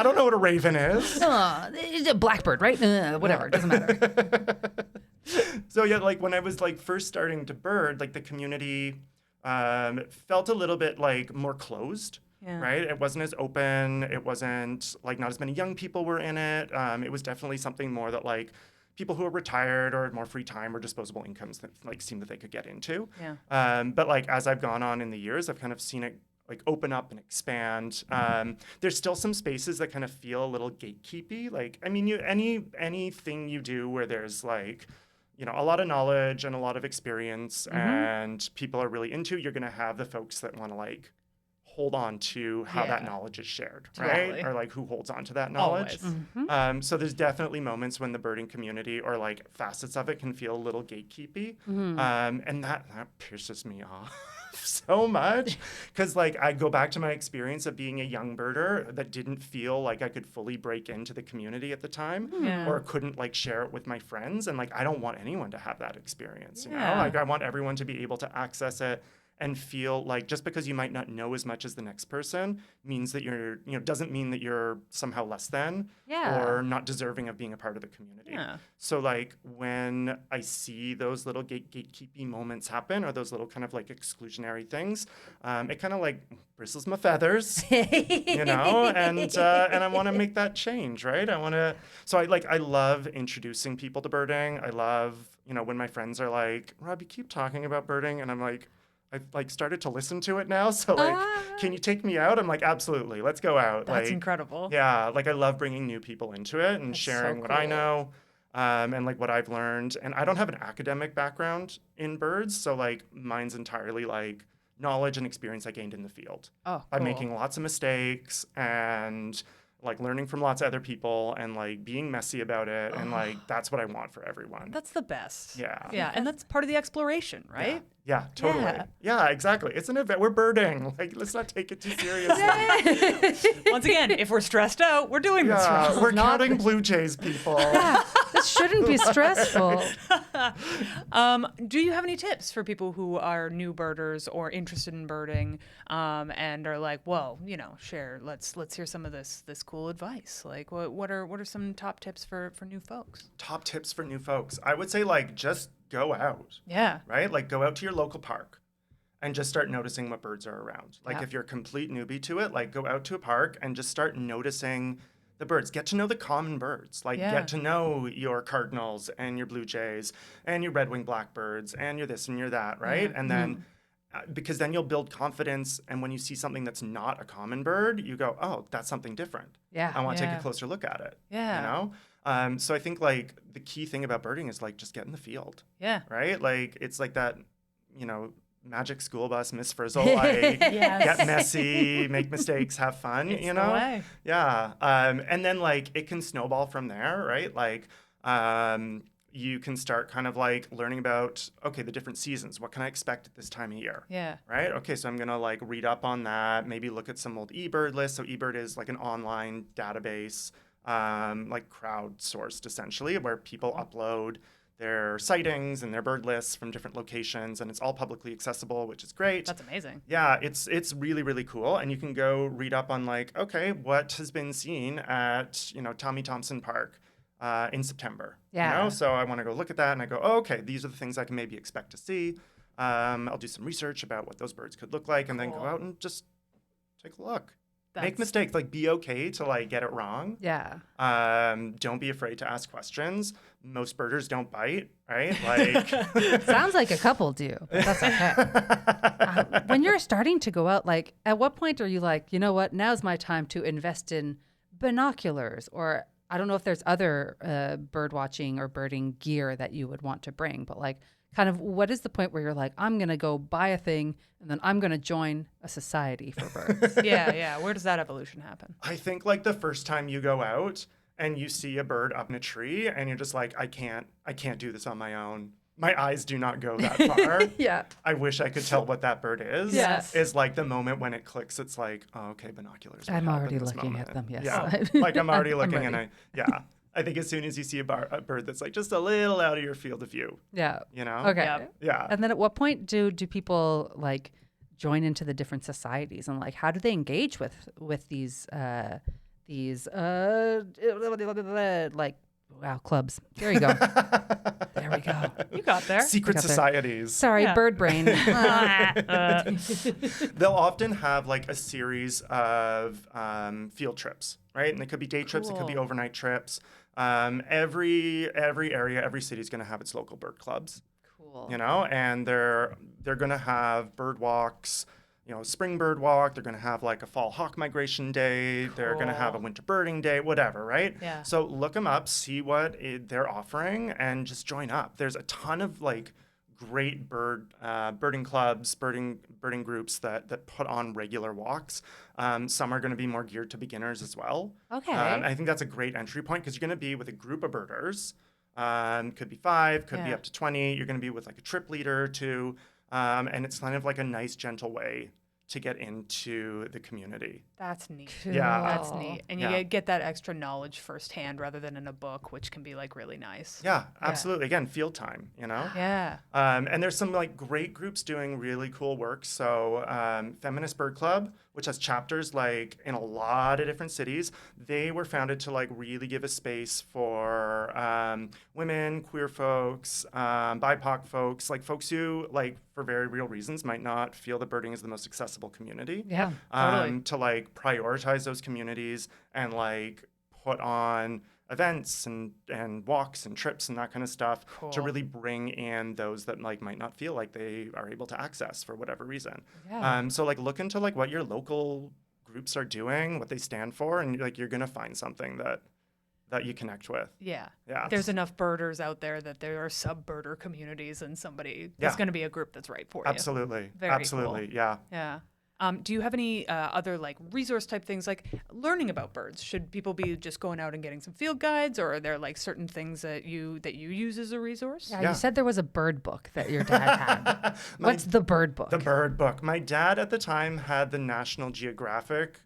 don't know what a raven is. It's a blackbird, right? Whatever. It doesn't matter. So yeah, like when I was like first starting to bird, like the community felt a little bit like more closed, right? It wasn't as open. It wasn't like not as many young people were in it. It was definitely something more that like people who are retired or had more free time or disposable incomes that like seemed that they could get into. Yeah. But like as I've gone on in the years, I've kind of seen it like open up and expand. There's still some spaces that kind of feel a little gatekeepy. Like, I mean, anything you do where there's like, you know, a lot of knowledge and a lot of experience and people are really into, you're going to have the folks that want to like hold on to how that knowledge is shared, right? Totally. Or like who holds on to that knowledge. Always. So there's definitely moments when the birding community or like facets of it can feel a little gatekeepy. And that pisses me off so much because like I go back to my experience of being a young birder that didn't feel like I could fully break into the community at the time or couldn't like share it with my friends. And like, I don't want anyone to have that experience, you know? Like I want everyone to be able to access it and feel like just because you might not know as much as the next person means that you're, you know, doesn't mean that you're somehow less than or not deserving of being a part of the community. Yeah. So like when I see those little gatekeeping moments happen or those little kind of like exclusionary things, it kind of like bristles my feathers, you know, and I want to make that change, right? I love introducing people to birding. I love, you know, when my friends are like, Rob, you keep talking about birding. And I'm like, I've like started to listen to it now. So like, can you take me out? I'm like, absolutely. Let's go out. That's like, incredible. Yeah. Like I love bringing new people into it and sharing what I know and like what I've learned. And I don't have an academic background in birds. So like mine's entirely like knowledge and experience I gained in the field. Oh, I'm making lots of mistakes and like learning from lots of other people and like being messy about it. And like, that's what I want for everyone. That's the best. Yeah. Yeah. And that's part of the exploration, right? Yeah, totally. Yeah, exactly. It's an event. We're birding. Like, let's not take it too seriously. Once again, if we're stressed out, we're doing this wrong. We're counting blue jays, people. This shouldn't be stressful. Do you have any tips for people who are new birders or interested in birding, and are like, whoa, share, let's hear some of this cool advice. Like, what are some top tips for new folks? Top tips for new folks. I would say, like, just go out. Yeah. Right? Like, go out to your local park and just start noticing what birds are around. Like, if you're a complete newbie to it, like, go out to a park and just start noticing the birds. Get to know the common birds. Like, get to know your cardinals and your blue jays and your red wing blackbirds and your this and your that, right? And then, because then you'll build confidence. And when you see something that's not a common bird, you go, oh, that's something different. Yeah. I want to take a closer look at it. Yeah. So I think, like, the key thing about birding is, like, just get in the field. Yeah. Right? Like, it's like that, magic school bus, Miss Frizzle, like, get messy, make mistakes, have fun, it's the way. Yeah. And then, like, it can snowball from there, right? Like, you can start kind of, like, learning about, okay, the different seasons. What can I expect at this time of year? Yeah. Right? Okay, so I'm going to, like, read up on that, maybe look at some old eBird lists. So eBird is, like, an online database, like, crowdsourced, essentially, where people upload their sightings and their bird lists from different locations, and it's all publicly accessible, which is great. That's amazing. Yeah, it's really, really cool. And you can go read up on, like, okay, what has been seen at, Tommy Thompson Park in September. Yeah. So I want to go look at that, and I go, oh, okay, these are the things I can maybe expect to see. I'll do some research about what those birds could look like, and then go out and just take a look. Make mistakes, like, be okay to, like, get it wrong. Yeah. Don't be afraid to ask questions. Most birders don't bite, right? Like, sounds like a couple do, but that's okay. When you're starting to go out, like, at what point are you like, you know what, now's my time to invest in binoculars? Or I don't know if there's other bird watching or birding gear that you would want to bring, but, like, kind of what is the point where you're like, I'm going to go buy a thing and then I'm going to join a society for birds? Yeah. Where does that evolution happen? I think, like, the first time you go out and you see a bird up in a tree and you're just like, I can't do this on my own. My eyes do not go that far. Yeah. I wish I could tell what that bird is. Yes. Is like the moment when it clicks, it's like, oh, okay, binoculars. I'm already looking at them, yes. Yeah. Like, I'm already looking and I think as soon as you see a bird that's, like, just a little out of your field of view. Yeah. Okay. Yep. Yeah. And then at what point do people, like, join into the different societies, and, like, how do they engage with these like, wow, clubs? There you go. There we go. You got there. Secret societies. Sorry, bird brain. They'll often have, like, a series of field trips, right? And they could be day trips, it could be overnight trips. Every area, every city is going to have its local bird clubs. Cool. And they're going to have bird walks, spring bird walk. They're going to have, like, a fall hawk migration day. Cool. They're going to have a winter birding day, whatever, right? Yeah. So look them up, see what they're offering, and just join up. There's a ton of, like, great birding clubs, birding groups that put on regular walks. Some are going to be more geared to beginners as well. Okay. I think that's a great entry point because you're going to be with a group of birders. Could be 5, could be up to 20. You're going to be with, like, a trip leader or 2. And it's kind of like a nice, gentle way to get into the community. That's neat. Cool. Yeah. That's neat. And you get that extra knowledge firsthand rather than in a book, which can be, like, really nice. Yeah, absolutely. Again, field time, Yeah. And there's some, like, great groups doing really cool work. So Feminist Bird Club, which has chapters, like, in a lot of different cities, they were founded to, like, really give a space for women, queer folks, BIPOC folks, like, folks who, like, for very real reasons might not feel that birding is the most accessible community. Yeah, totally. To, like, prioritize those communities and, like, put on events and walks and trips and that kind of stuff to really bring in those that, like, might not feel like they are able to access for whatever reason. Yeah. So, like, look into, like, what your local groups are doing, what they stand for, and, like, you're gonna find something that you connect with. Yeah. Yeah. There's enough birders out there that there are sub-birder communities, and there's going to be a group that's right for you. Absolutely. Very Absolutely. cool. Yeah. Yeah. Do you have any other, like, resource type things, like learning about birds? Should people be just going out and getting some field guides, or are there, like, certain things that you use as a resource? Yeah, you said there was a bird book that your dad had. What's the bird book? The bird book. My dad at the time had the National Geographic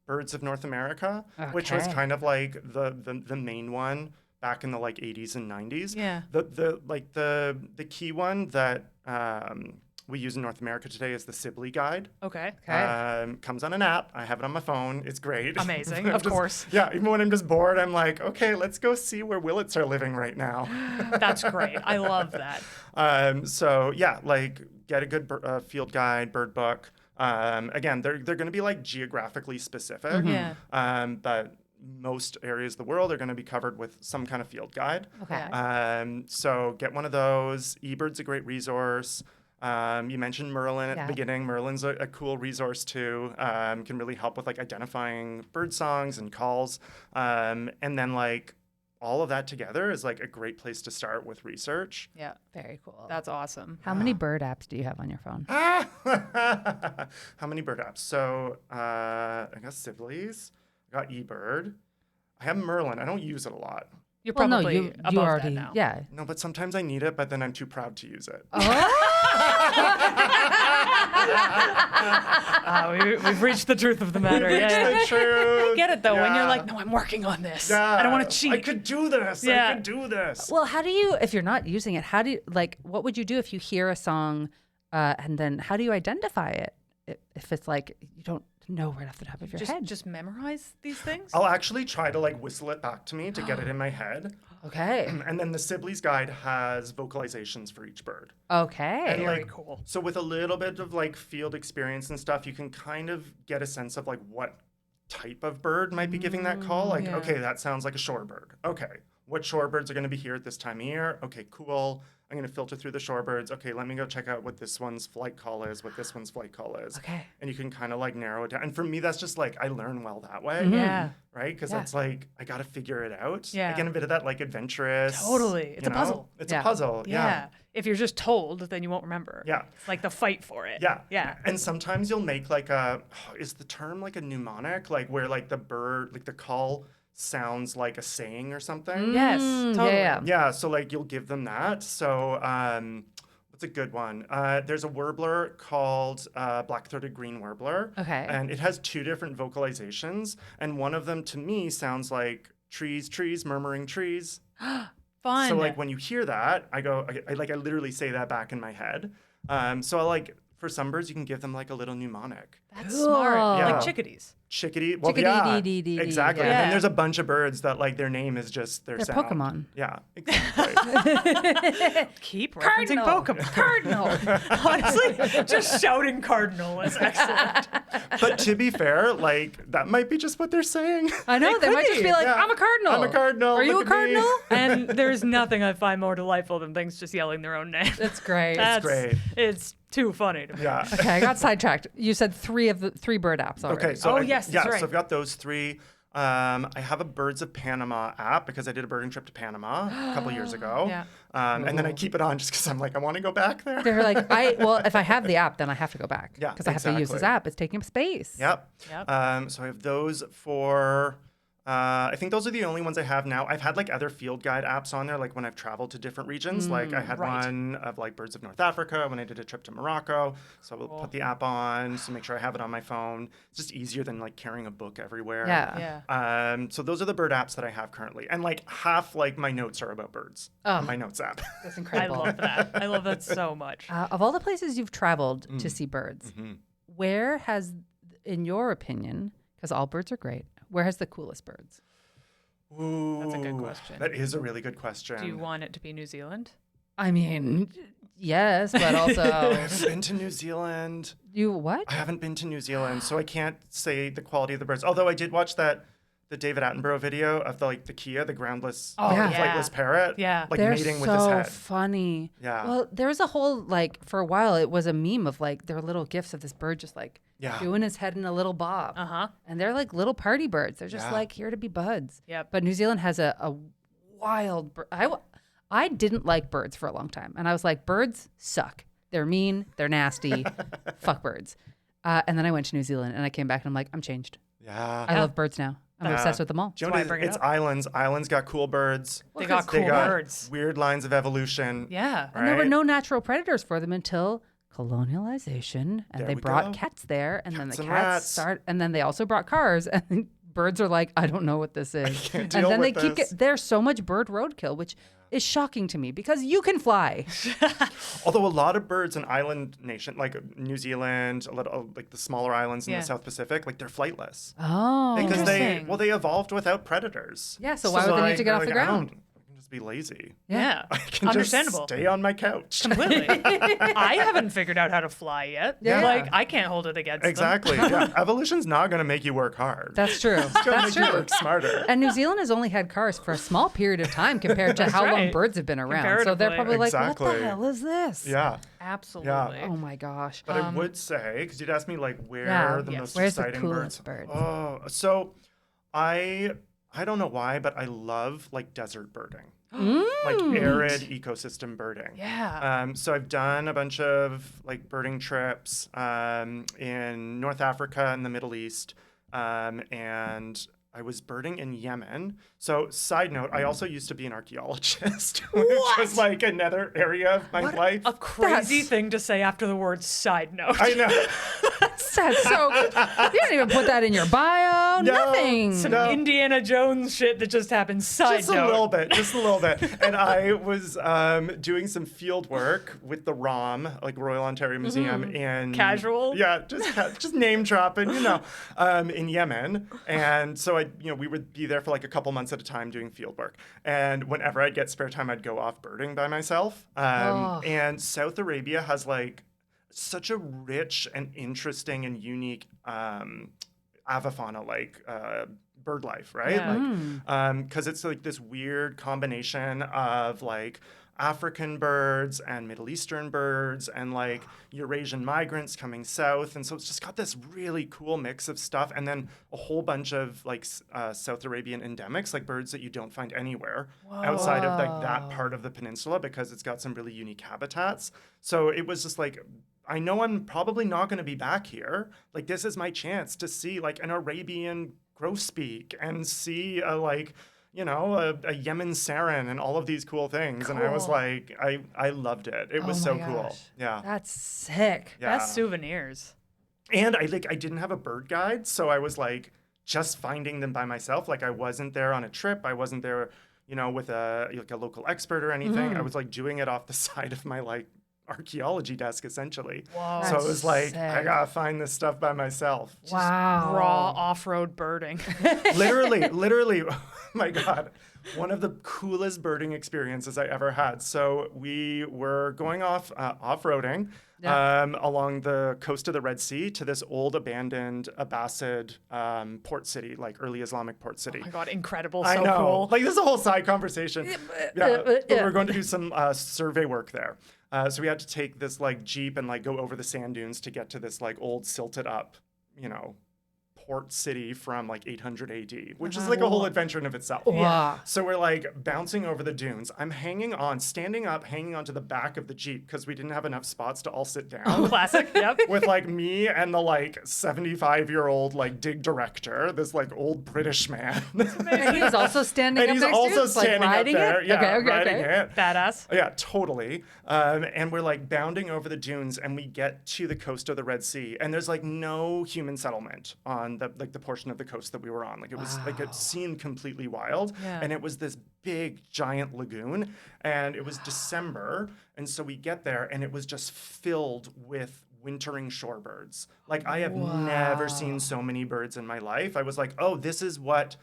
Birds of North America, which was kind of like the main one back in the like 80s and 90s. Yeah. The key one that we use in North America today is the Sibley Guide. Okay. Comes on an app. I have it on my phone. It's great. Amazing. Of course. Yeah. Even when I'm just bored, I'm like, okay, let's go see where willets are living right now. That's great. I love that. So yeah, like get a good field guide, bird book. Again, they're going to be like geographically specific. Yeah. But most areas of the world are going to be covered with some kind of field guide. Okay. So get one of those. eBird's a great resource. You mentioned Merlin at the beginning. Merlin's a cool resource too. Can really help with like identifying bird songs and calls. And then like all of that together is like a great place to start with research. Yeah. Very cool. That's awesome. How many bird apps do you have on your phone? How many bird apps? So I got Sibley's. I got eBird. I have Merlin. I don't use it a lot. You're probably you above already, that now. Yeah. No, but sometimes I need it, but then I'm too proud to use it. We've reached the truth of the matter. The truth. I get it though. When you're like, no, I'm working on this. Yeah. I don't want to cheat. I could do this. Yeah. I could do this. Well, how do you, if you're not using it, how do you, like, what would you do if you hear a song and then how do you identify it? If it's like, you don't know right off the top of your head. Just memorize these things? I'll actually try to like whistle it back to me to get it in my head. Okay. And then the Sibley's Guide has vocalizations for each bird. Okay. And Very like, cool. So with a little bit of like field experience and stuff, you can kind of get a sense of like what type of bird might be giving that call. Like, yeah. okay, that sounds like a shorebird. Okay, what shorebirds are going to be here at this time of year? Okay, cool. I'm going to filter through the shorebirds. Okay, let me go check out what this one's flight call is, what this one's flight call is. Okay. And you can kind of like narrow it down. And for me, that's just like, I learn well that way. Mm-hmm. Yeah. Right? Because Yeah. that's like, I got to figure it out. Yeah. I get a bit of that like adventurous. Totally. It's you a know? puzzle. It's Yeah. a puzzle. Yeah. If you're just told, then you won't remember. Yeah. It's like the fight for it. Yeah. Yeah. And sometimes you'll make like is the term like a mnemonic? Like where like the bird, like the call sounds like a saying or something? Yes. Totally. Yeah. Yeah, so like you'll give them that. So what's a good one? There's a warbler called black-throated green warbler. Okay. And it has two different vocalizations. And one of them to me sounds like trees, trees, murmuring trees. Fun. So like when you hear that, I go, I literally say that back in my head. So I like, for some birds, you can give them like a little mnemonic. That's Cool. smart. Yeah. Like chickadees. Chickadee. Well, Chickadee-dee-dee-dee. exactly. Yeah. And then there's a bunch of birds that like their name is just their They're sound. Pokemon. Yeah, exactly. Keep referencing Cardinal. Pokemon. Cardinal. Honestly, just shouting cardinal is excellent. But to be fair, like that might be just what they're saying. I know. They could might just be. be like, Yeah. I'm a cardinal. I'm a cardinal. Are you a Look at me." cardinal? And there's nothing I find more delightful than things just yelling their own name. That's great. That's great. It's too funny to me. Yeah. Okay, I got sidetracked. You said three bird apps already. Okay. So Oh, yes, that's right. So I've got those three. I have a Birds of Panama app because I did a birding trip to Panama a couple years ago. Yeah. And then I keep it on just because I'm like, I want to go back there. They're like, well, if I have the app, then I have to go back. Yeah, Because I have to use this exactly. app. It's taking up space. Yep. Yep. So I have those for. I think those are the only ones I have now. I've had like other field guide apps on there, like when I've traveled to different regions. Like I had right. one of like Birds of North Africa when I did a trip to Morocco. So I'll put the app on to make sure I have it on my phone. It's just easier than like carrying a book everywhere. Yeah. Yeah. So those are the bird apps that I have currently, and like half like my notes are about birds on my notes app. That's I incredible. love that. I love that so much. Of all the places you've traveled to see birds, where has, in your opinion, because all birds are great, where has the coolest birds? Ooh, That's a good question. That is a really good question. Do you want it to be New Zealand? I mean, yes, but I also haven't been to New Zealand. you what? I haven't been to New Zealand, so I can't say the quality of the birds. Although I did watch the David Attenborough video of the Kia, the groundless, Oh, yeah. flightless parrot, Yeah. like They're mating so with his head. funny. Yeah. Well, there was a whole for a while it was a meme of like their little gifs of this bird just Yeah. doing his head in a little bob. Uh-huh. And they're like little party birds. They're just Yeah. like here to be buds. Yep. But New Zealand has a wild bird. I didn't like birds for a long time. And I was like, birds suck. They're mean. They're nasty. Fuck birds. And then I went to New Zealand and I came back and I'm like, I'm changed. Yeah. I love birds now. I'm Yeah. obsessed with them all. Do you That's know why I what bring it it is? It's up. islands. Islands got cool birds. They got They cool got birds. weird lines of evolution. Yeah. And there were right? no natural predators for them until colonialization, and There they we brought go. cats there, and then the Cats and cats rats. start, and then they also brought cars, and then birds are like, I don't know what this is. And deal then they with this. there's so much bird roadkill, which is shocking to me because you can fly. Although a lot of birds in island nation, like New Zealand, a little like the smaller islands in the South Pacific, like they're flightless. Oh. Because they evolved without predators. Yeah, so why would they need to get off the ground? I can just be lazy. Yeah. I can Understandable. just stay on my couch. Completely. I haven't figured out how to fly yet. Yeah. Like, I can't hold it against Exactly. Yeah. Evolution's not going to make you work hard. That's true. It's going to That's make you true. work smarter. And New Zealand has only had cars for a small period of time compared to how long right. birds have been around. So they're probably like, what Exactly. the hell is this? Yeah. Absolutely. Oh my gosh. But I would say, because you'd ask me like where Yeah, are the yes. most Where's the exciting coolest birds. birds? Oh, so I don't know why, but I love like desert birding. Like arid ecosystem birding. Yeah. So I've done a bunch of like birding trips in North Africa and the Middle East, and I was birding in Yemen. So side note, I also used to be an archaeologist, which was like another area of my life. A crazy thing to say after the word side note. I know. That's so you didn't even put that in your bio. Nothing. Some Indiana Jones shit that just happened. Side Just note. a little bit. And I was doing some field work with the ROM, like Royal Ontario Museum, in Casual? Yeah, just name dropping, in Yemen. And so we would be there for like a couple months at a time doing field work. And whenever I'd get spare time, I'd go off birding by myself. And South Arabia has like such a rich and interesting and unique avifauna, like bird life, right? Yeah. Like, because it's like this weird combination of like African birds and Middle Eastern birds and like Eurasian migrants coming south. And so it's just got this really cool mix of stuff. And then a whole bunch of like South Arabian endemics, like birds that you don't find anywhere outside of like that part of the peninsula because it's got some really unique habitats. So it was just like, I know I'm probably not going to be back here. Like this is my chance to see like an Arabian grosbeak and see a Yemen sarin and all of these cool things. Cool. And I was like, I loved it. It was so cool. Yeah. That's sick. Yeah. That's souvenirs. And I didn't have a bird guide, so I was like just finding them by myself. Like I wasn't there on a trip. I wasn't there, with a local expert or anything. I was like doing it off the side of my like archaeology desk essentially. Wow. So it was like, sick. I gotta find this stuff by myself. Wow. Raw off-road birding. literally, oh my God. One of the coolest birding experiences I ever had. So we were going off-roading along the coast of the Red Sea to this old abandoned Abbasid port city, like early Islamic port city. Oh my God, incredible. I So know. cool. Like this is a whole side conversation. But we were going to do some survey work there. So we had to take this like Jeep and like go over the sand dunes to get to this like old silted up, port city from like 800 AD, which is like a whole adventure in of itself. Wow. So we're like bouncing over the dunes. I'm standing up, hanging onto the back of the Jeep because we didn't have enough spots to all sit down. Classic, yep. With like me and the like 75-year-old like dig director, this like old British man. And he's also standing And up he's next to you? also It's like standing riding up there. it? Yeah, Okay. riding it. Badass. Yeah, totally. And we're like bounding over the dunes, and we get to the coast of the Red Sea, and there's like no human settlement on the portion of the coast that we were on. Like it was like it seemed completely wild, and it was this big giant lagoon, and it was December, and so we get there, and it was just filled with wintering shorebirds. Like I have never seen so many birds in my life. I was like, oh, this is what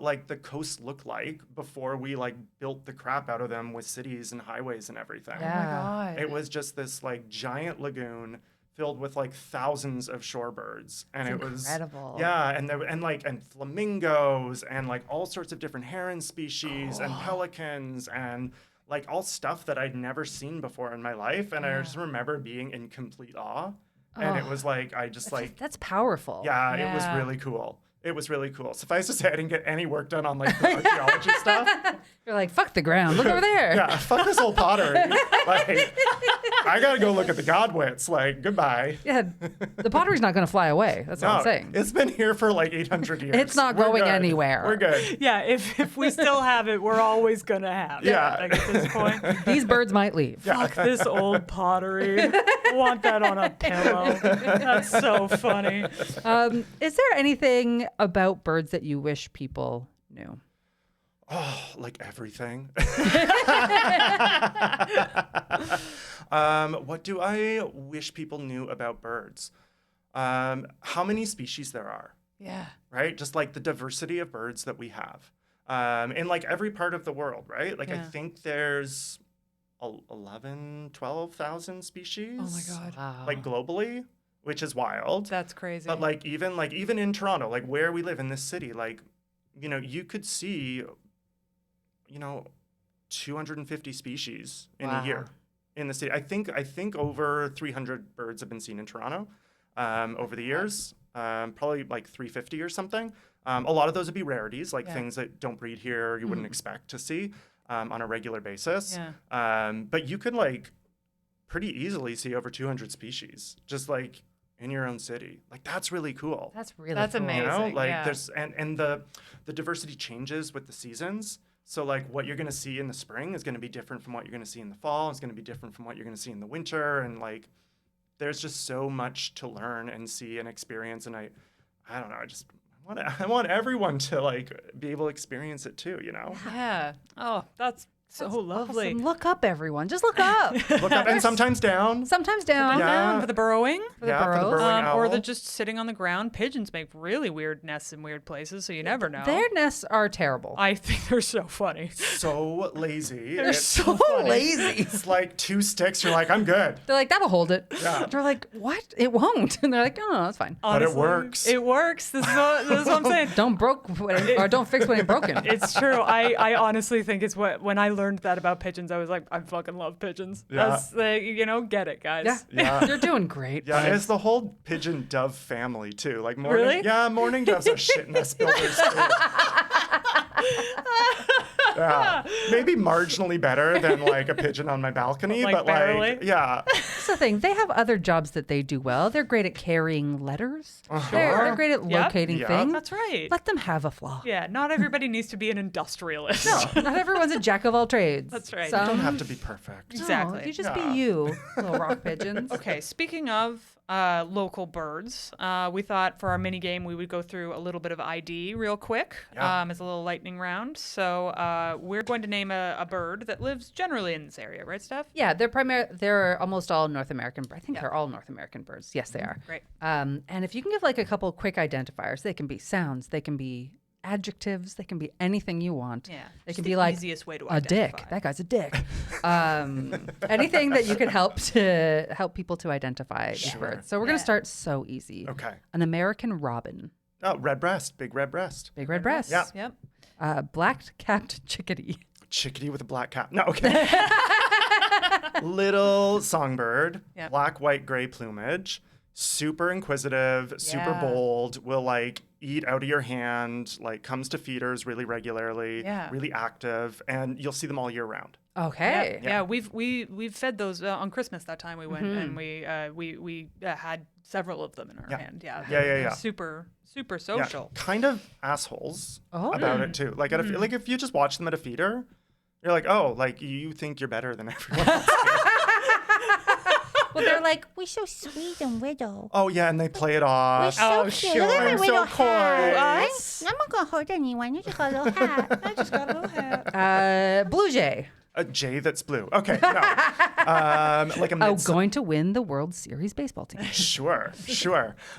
like the coast looked like before we like built the crap out of them with cities and highways and everything. Yeah. Oh my God. It was just this like giant lagoon filled with like thousands of shorebirds, and it was incredible. Yeah, and there and flamingos and like all sorts of different heron species and pelicans and like all stuff that I'd never seen before in my life, and I just remember being in complete awe. And it was like That's powerful. yeah, it was really cool. It was really cool. Suffice to say, I didn't get any work done on like the archaeology stuff. You're like, fuck the ground. Look over there. Yeah, fuck this whole pottery. Like, I got to go look at the godwits. Like, goodbye. Yeah, the pottery's not going to fly away. That's all I'm saying. It's been here for like 800 years. It's not going anywhere. We're good. Yeah, if we still have it, we're always going to have it. Like, at this point. These birds might leave. Fuck this old pottery. I want that on a pillow. That's so funny. Is there anything about birds that you wish people knew? Oh, like everything. What do I wish people knew about birds? How many species there are. Yeah. Right? Just like the diversity of birds that we have. In like every part of the world, right? Like I think there's 11, 12,000 species. Oh my God. Wow. Like globally, which is wild. That's crazy. But like even in Toronto, like where we live in this city, like, you know, you could see, you know, 250 species in a year in the city. I think over 300 birds have been seen in Toronto over the years. Probably like 350 or something. A lot of those would be rarities, like things that don't breed here, you wouldn't expect to see on a regular basis. But you could like pretty easily see over 200 species just like in your own city. Like that's really cool. That's cool. amazing. You know, like yeah. there's and the diversity changes with the seasons. So like what you're going to see in the spring is going to be different from what you're going to see in the fall. It's going to be different from what you're going to see in the winter. And like, there's just so much to learn and see and experience. And I don't know. I want everyone to like be able to experience it too, you know? Yeah. Oh, that's so lovely. Awesome. Look up, everyone. Just look up. Look up and sometimes down. Sometimes down. Yeah. For the burrowing. For the For the burrows. burrowing owl. Or the just sitting on the ground. Pigeons make really weird nests in weird places, so you never know. Their nests are terrible. I think they're so funny. So lazy. They're It's so funny. lazy. It's like 2 sticks. You're like, I'm good. They're like, that'll hold it. Yeah. They're like, what? It won't. And they're like, oh, no, that's fine. But it Honestly, works. It works. This is what I'm saying. Don't fix when it's broken. It's true. I honestly think it's when I learned that about pigeons, I was like, I fucking love pigeons. Yeah. That's like, you know, get it, guys. Yeah. Yeah. They're doing great. Yeah, but it's the whole pigeon dove family too. Like morning, Really? yeah, morning doves are shit nest builders too. Yeah, maybe marginally better than like a pigeon on my balcony, Like but barely? like, yeah, That's the thing. They have other jobs that they do well. They're great at carrying letters. They're great at Yep. locating Yep. things. That's right. Let them have a flaw. Yeah, not everybody needs to be an industrialist. No, not everyone's a jack of all trades. That's right. don't have to be perfect. Exactly. No, you just Yeah. be you, little rock pigeons. Okay, speaking of local birds, we thought for our mini game we would go through a little bit of ID real quick Yeah. as a little lightning round. So we're going to name a bird that lives generally in this area, right, Steph? Yeah, they're almost all North American. I think they're all North American birds. Yes, they are. Great. And if you can give like a couple quick identifiers, they can be sounds, they can be adjectives, they can be anything you want. Yeah. They just can the be like easiest way to a dick. identify. That guy's a dick. Anything that you can help people to identify these birds. So we're gonna start so easy. Okay. An American robin, Oh, red breast, big red breast, big red breast. Yeah. Yep. Black-capped chickadee. chickadee with a black cap. No, okay. Little songbird, Yep. black, white, gray plumage, super inquisitive, super Yeah. bold, will like eat out of your hand, like comes to feeders really regularly, Yeah. really active, and you'll see them all year round. Okay. Yeah, we've fed those on Christmas that time we went and we had several of them in our hand. Yeah. Yeah, they're yeah. Super Yeah, social. kind of assholes Oh. about it too. Like like if you just watch them at a feeder, you're like, oh, like you think you're better than everyone else. Well, they're like, We're so sweet and little. Oh yeah, and they play it We're off. so Oh, cute. sure. Look at my I'm so little coy. hat. Us? I'm not gonna hurt anyone. You just got a little hat. I just got a little hat. blue jay. A J that's blue. Okay, no. Like a Oh, mids- going to win the World Series baseball team. Sure.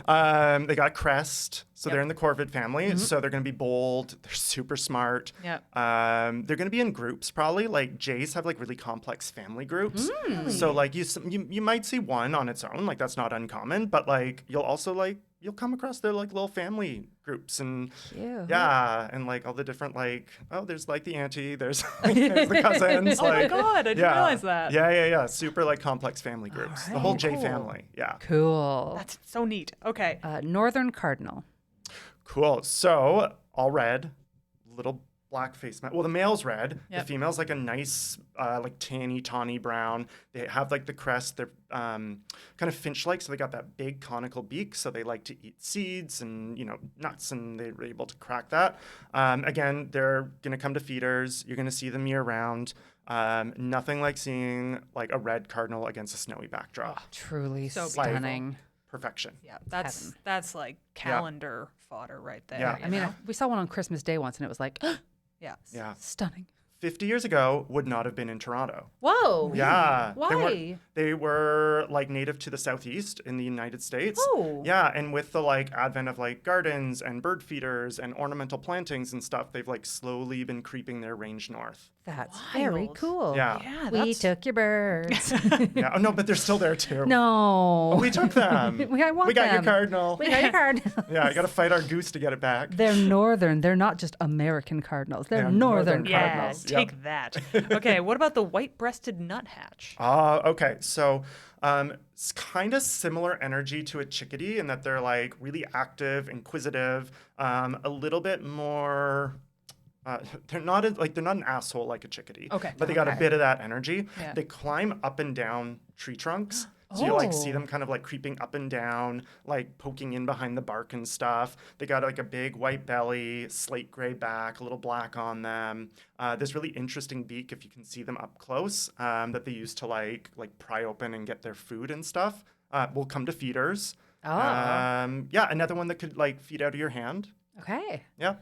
They got crest, so they're in the corvid family. So they're going to be bold. They're super smart. Yep. They're going to be in groups probably. Like jays have like really complex family groups. So like you might see one on its own. Like that's not uncommon. But like you'll also like you'll come across their like little family groups and Cute. yeah, and like all the different like there's like the auntie, there's there's the cousins. Oh my like, God, I didn't realize that. Yeah. Super like complex family groups. The whole J family. Yeah. Cool. That's so neat. Okay. Northern cardinal. Cool. So all red, little black-faced well, the male's red. Yep. The female's like a nice, like tanny, tawny brown. They have like the crest. They're kind of finch-like, so they got that big conical beak. So they like to eat seeds and nuts, and they're able to crack that. Again, they're gonna come to feeders. You're gonna see them year-round. Nothing like seeing like a red cardinal against a snowy backdrop. Truly So stunning. Perfection. Yeah, that's like calendar fodder right there. Yeah. you I mean, know? we saw one on Christmas Day once, and it was like, Yeah. Yeah. stunning. 50 years ago would not have been in Toronto. Whoa. Yeah. Why? They were like native to the southeast in the United States. Oh. Yeah, and with the like advent of like gardens and bird feeders and ornamental plantings and stuff, they've like slowly been creeping their range north. That's very Wild. cool. Yeah. Yeah, We that's took your birds. Yeah. Oh no, but they're still there too. No. We took them. I want We got your them. cardinal. We got your cardinals. Yeah, I got to fight our goose to get it back. They're northern. They're not just American cardinals. They're They're northern northern yeah, cardinals. Yep. take that. Okay, what about the white-breasted nuthatch? Okay. So it's kind of similar energy to a chickadee in that they're like really active, inquisitive, a little bit more. They're not an asshole like a chickadee. Okay. But they got a Okay. bit of that energy. Yeah. They climb up and down tree trunks. So you like see them kind of like creeping up and down, like poking in behind the bark and stuff. They got like a big white belly, slate gray back, a little black on them. This really interesting beak, if you can see them up close, that they use to like pry open and get their food and stuff. Will come to feeders. Oh. Yeah, another one that could like feed out of your hand. Okay. Yeah.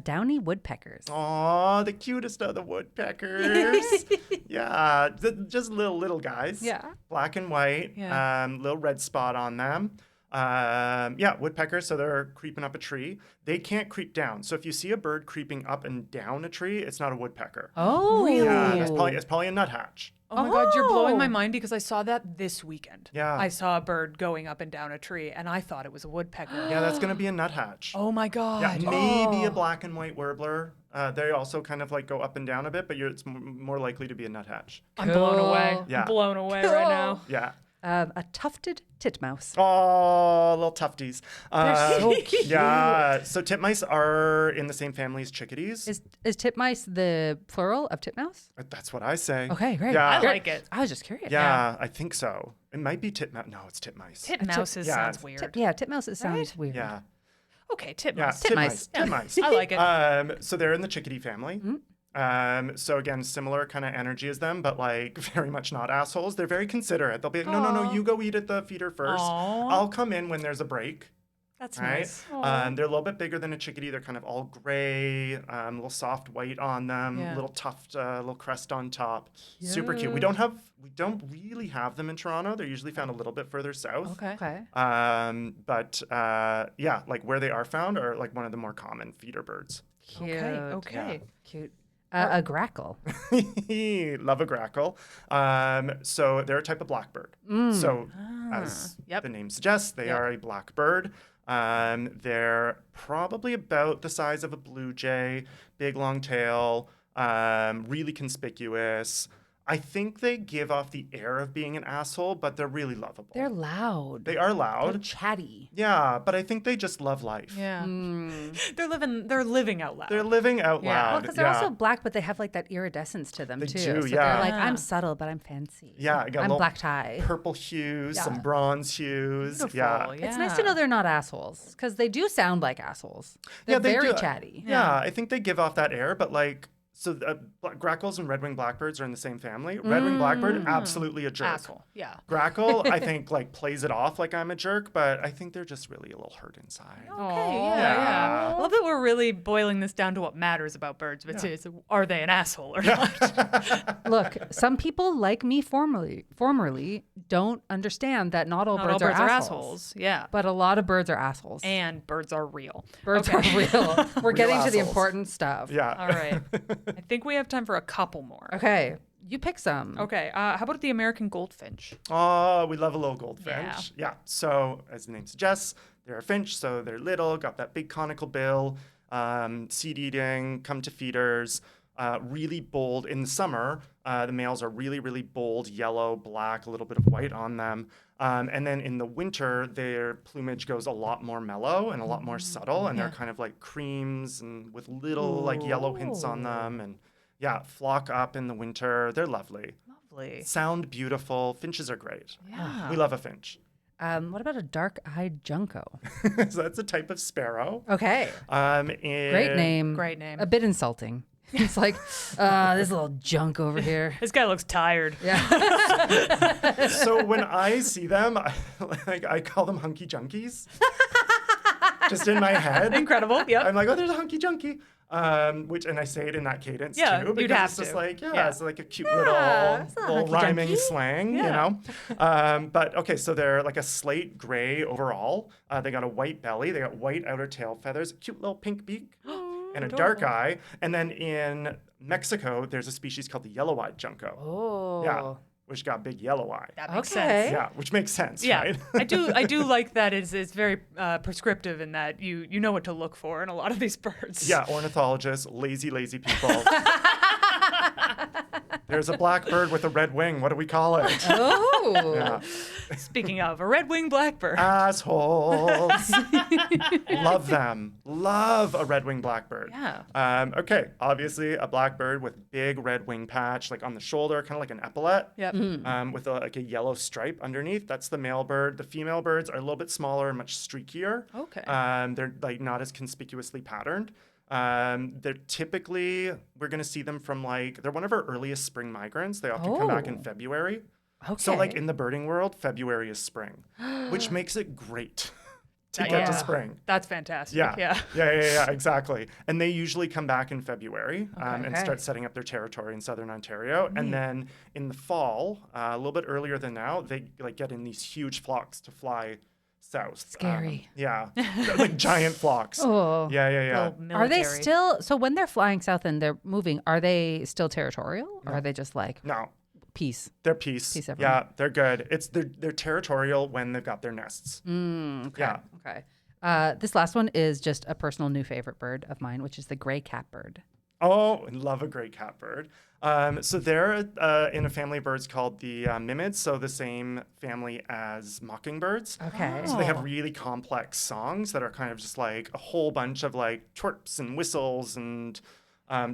Downy woodpeckers. Aw, the cutest of the woodpeckers. Yeah, just little guys. Yeah. Black and white. Yeah. Little red spot on them. Yeah, woodpeckers, so they're creeping up a tree. They can't creep down. So if you see a bird creeping up and down a tree, it's not a woodpecker. Oh. Yeah, it's probably a nuthatch. Oh my God, you're blowing my Oh. mind because I saw that this weekend. Yeah. I saw a bird going up and down a tree, and I thought it was a woodpecker. Yeah, that's going to be a nuthatch. Oh my God. Yeah, maybe a black and white warbler. They also kind of like go up and down a bit, but it's more likely to be a nuthatch. I'm blown away. Cool. Yeah. I'm blown away right now. Yeah. A tufted titmouse. Oh, little tufties. They're so cute. Yeah. So titmice are in the same family as chickadees. Is titmice the plural of titmouse? That's what I say. Okay, great. Yeah. I Great. like it. I was just curious. Yeah, I think so. It might be titmouse. No, it's titmice. Titmouses yeah, sounds it's weird. Yeah, titmouse, it sounds weird. Yeah. Okay, Yeah. titmouse. Titmice. Titmice. I like it. So they're in the chickadee family. So again, similar kind of energy as them, but like very much not assholes. They're very considerate. They'll be like, no, you go eat at the feeder first. Aw. I'll come in when there's a break. That's Right? nice. They're a little bit bigger than a chickadee. They're kind of all gray, little soft white on them, Yeah. little tuft, little crest on top. Super cute. We don't really have them in Toronto. They're usually found a little bit further south. Okay. Okay. But yeah, like where they are found are like one of the more common feeder birds. Cute. Okay. Cute. A grackle. Love a grackle. So they're a type of blackbird. So as Yep. the name suggests, they are a blackbird. They're probably about the size of a blue jay, big long tail, really conspicuous. I think they give off the air of being an asshole, but they're really lovable. They're loud. They are They're loud. chatty. Yeah, but I think they just love life. Yeah. Mm. They're living out loud. They're living out Yeah. loud. Well, because they're yeah. also black, but they have like that iridescence to them They too. do, So yeah. they're like, Yeah. I'm subtle, but I'm fancy. Yeah, I got a I'm little black tie. purple hues, Yeah. some bronze hues. Beautiful. Yeah. It's nice to know they're not assholes because they do sound like assholes. They're they very do. chatty. Yeah, I think they give off that air, but like, so grackles and red wing blackbirds are in the same family. Red wing blackbird, absolutely a jerk. Asshole. Yeah. Grackle, I think, like plays it off like I'm a jerk, but I think they're just really a little hurt inside. Okay, Aw. yeah. I love that we're really boiling this down to what matters about birds, which is, are they an asshole or not? Look, some people like me formerly don't understand that not all Not birds, all birds are are assholes. assholes. Yeah. But a lot of birds are assholes. And birds are real. Birds Okay. are real. We're getting to the assholes. important stuff. Yeah. All right. I think we have time for a couple more. Okay. You pick some. Okay. How about the American goldfinch? Oh, we love a little goldfinch. Yeah. So, as the name suggests, they're a finch, so they're little, got that big conical bill, seed eating, come to feeders. really bold. In the summer, the males are really, really bold, yellow, black, a little bit of white on them. And then in the winter, their plumage goes a lot more mellow and a lot more subtle, and they're kind of like creams and with little like yellow hints on them. And flock up in the winter. They're lovely. Lovely. Sound beautiful. Finches are great. Yeah. We love a finch. What about a dark-eyed junco? So that's a type of sparrow. Okay. Great name. Great name. A bit insulting. It's like, this little junk over here. This guy looks tired. Yeah. So when I see them, I call them hunky junkies. Just in my head. Incredible. Yep. I'm like, oh, there's a hunky junkie. And I say it in that cadence too. Because you'd have it's just to. like, Yeah. it's like a cute little rhyming slang, you know? But okay, so they're like a slate gray overall. They got a white belly. They got white outer tail feathers, cute little pink beak, and a dark eye. And then in Mexico, there's a species called the yellow-eyed junco. Oh. Yeah. Which got big yellow eye. That makes Okay. sense. Yeah, which makes sense, Yeah, right? I do like that. It's very prescriptive in that you know what to look for in a lot of these birds. Yeah, ornithologists, lazy people. There's a blackbird with a red wing. What do we call it? Oh. Yeah. Speaking of, a red wing blackbird. Assholes. Love them. Love a red wing blackbird. Yeah. Okay, obviously a blackbird with big red wing patch, like on the shoulder, kind of like an epaulet. Yep. With like a yellow stripe underneath. That's the male bird. The female birds are a little bit smaller and much streakier. Okay. They're like not as conspicuously patterned. They're typically, we're going to see them from they're one of our earliest spring migrants. They often come back in February. Okay. So like in the birding world, February is spring, which makes it great to get to spring. That's fantastic. Yeah, exactly. And they usually come back in February and Okay. start setting up their territory in southern Ontario. And then in the fall, a little bit earlier than now, they get in these huge flocks to fly south. Scary. Like giant flocks. Oh. Yeah. Are they still, so when they're flying south and they're moving, are they still territorial? Or are they just like No, peace? they're peace. Peace everyone. Yeah, they're good. They're territorial when they've got their nests. Okay. Yeah. Okay. This last one is just a personal new favorite bird of mine, which is the gray catbird. Oh, I love a gray catbird. So they're in a family of birds called the mimids, so the same family as mockingbirds. Okay. So they have really complex songs that are kind of just like a whole bunch of like chirps and whistles and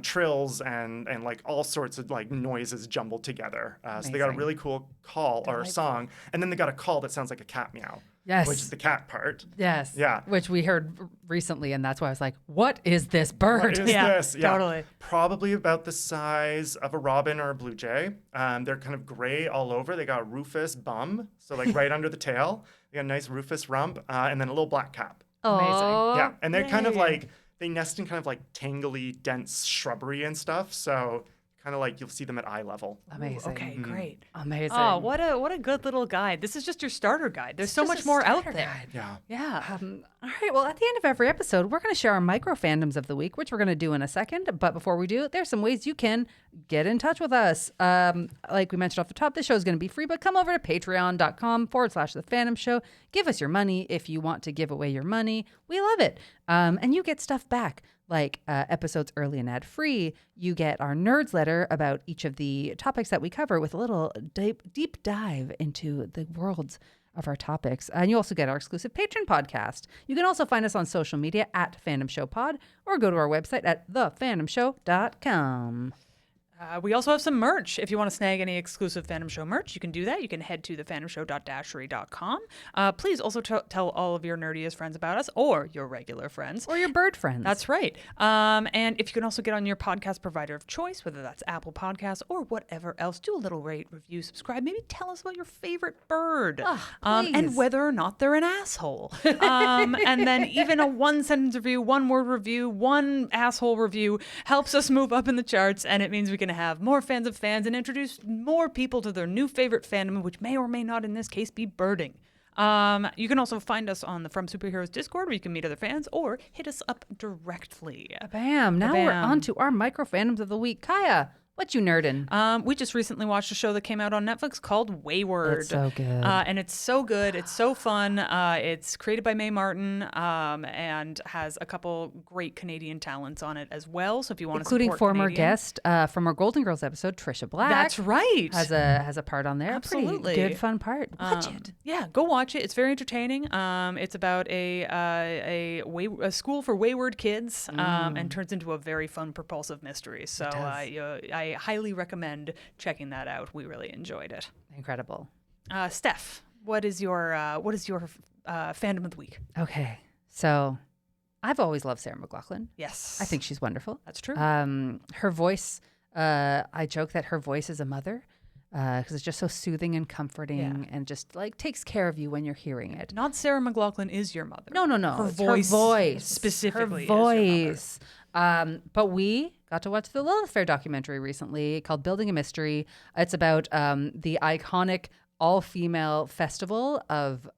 trills and like all sorts of like noises jumbled together. So they got a really cool call or song, and then they got a call that sounds like a cat meow. Yes. Which is the cat part. Yes. Yeah. Which we heard recently, and that's why I was like, what is this bird? What is this? Yeah. Totally. Probably about the size of a robin or a blue jay. They're kind of gray all over. They got a rufous bum, so like right under the tail. They got a nice rufous rump, and then a little black cap. Oh, Yeah, and they're kind of like, they nest in kind of like tangly, dense shrubbery and stuff. So kind of like you'll see them at eye level. Amazing. Okay, great. Amazing. Oh, what a good little guide. This is just your starter guide. There's so Just much a more out starter there. guide. Yeah. Yeah. All right. Well, at the end of every episode, we're going to share our micro fandoms of the week, which we're going to do in a second. But before we do, there's some ways you can get in touch with us. Like we mentioned off the top, this show is going to be free, but come over to patreon.com/The Fandom Show. Give us your money if you want to give away your money. We love it. And you get stuff back, like episodes early and ad-free. You get our Nerds letter about each of the topics that we cover with a little deep dive into the worlds of our topics. And you also get our exclusive Patreon podcast. You can also find us on social media at Fandom Show Pod, or go to our website at thefandomshow.com. We also have some merch. If you want to snag any exclusive Fandom Show merch, you can do that. You can head to thefandomshow.dashery.com. Please also tell all of your nerdiest friends about us, or your regular friends. Or your bird friends. That's right. And if you can also get on your podcast provider of choice, whether that's Apple Podcasts or whatever else, do a little rate, review, subscribe. Maybe tell us about your favorite bird and please. whether or not they're an asshole. And then even a one-sentence review, one-word review, one asshole review helps us move up in the charts, and it means we can have more fans of fans and introduce more people to their new favorite fandom, which may or may not in this case be birding. You can also find us on the From Superheroes Discord, where you can meet other fans or hit us up directly. Bam. Now we're on to our micro fandoms of the week. Kaya, What you nerdin'? We just recently watched a show that came out on Netflix called Wayward. It's so good. And it's so good. It's so fun. It's created by Mae Martin and has a couple great Canadian talents on it as well. So if you want to support Including former Canadian, guest from our Golden Girls episode, Trisha Black. That's right. Has a part on there. Absolutely. Pretty good, fun part. Watch it. Yeah, go watch it. It's very entertaining. It's about a school for wayward kids and turns into a very fun, propulsive mystery. So I highly recommend checking that out. We really enjoyed it. Incredible. Steph, what is your fandom of the week? Okay, so I've always loved Sarah McLachlan. Yes, I think she's wonderful. that's true. Her voice, I joke that her voice is a mother because it's just so soothing and comforting and just like takes care of you when you're hearing it. Not Sarah McLachlan is your mother. No. Her It's voice specifically Her voice. is your mother. But we got to watch the Lilith Fair documentary recently called Building a Mystery. It's about the iconic all-female festival of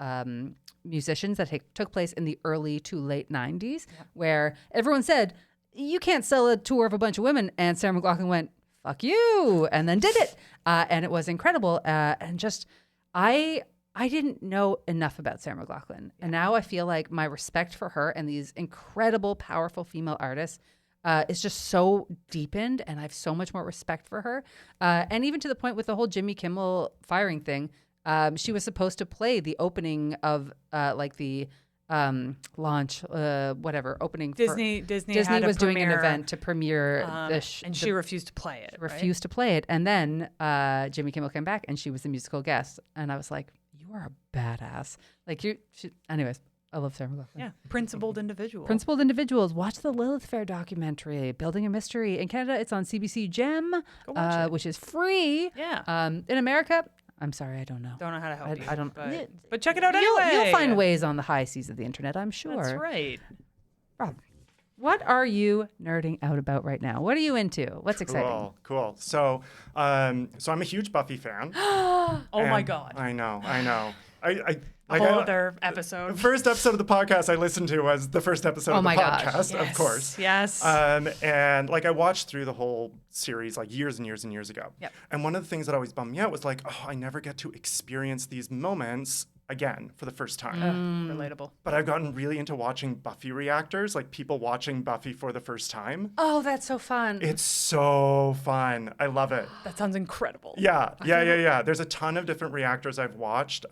musicians that took place in the early to late 90s, where everyone said, you can't sell a tour of a bunch of women. And Sarah McLachlan went, fuck you, and then did it. And it was incredible. And just, I didn't know enough about Sarah McLachlan. And now I feel like my respect for her and these incredible, powerful female artists is just so deepened, and I have so much more respect for her. And even to the point with the whole Jimmy Kimmel firing thing, she was supposed to play the opening of like the launch, opening. Disney had was a doing an premiere, event to premiere and she refused to play it. refused to play it. And then Jimmy Kimmel came back, and she was the musical guest. And I was like, you are a badass. Like anyways, I love Sarah McLachlan. Yeah, principled individual. Principled individuals. Watch the Lilith Fair documentary, Building a Mystery. In Canada, it's on CBC Gem, Go watch it. which is free. Yeah. In America, I'm sorry, I don't know. Don't know how to help you. I don't. But check it out anyway. You'll find ways on the high seas of the internet, I'm sure. That's right. Rob, what are you nerding out about right now? What are you into? What's exciting? Cool. So I'm a huge Buffy fan. Oh my And God. I know. A whole other episode. The first episode of the podcast I listened to was the first episode of the podcast, of course. Yes. And like I watched through the whole series like years and years and years ago. Yep. And one of the things that always bummed me out was like, I never get to experience these moments again for the first time. Relatable. But I've gotten really into watching Buffy reactors, like people watching Buffy for the first time. Oh, that's so fun. It's so fun. I love it. That sounds incredible. Yeah. There's a ton of different reactors I've watched.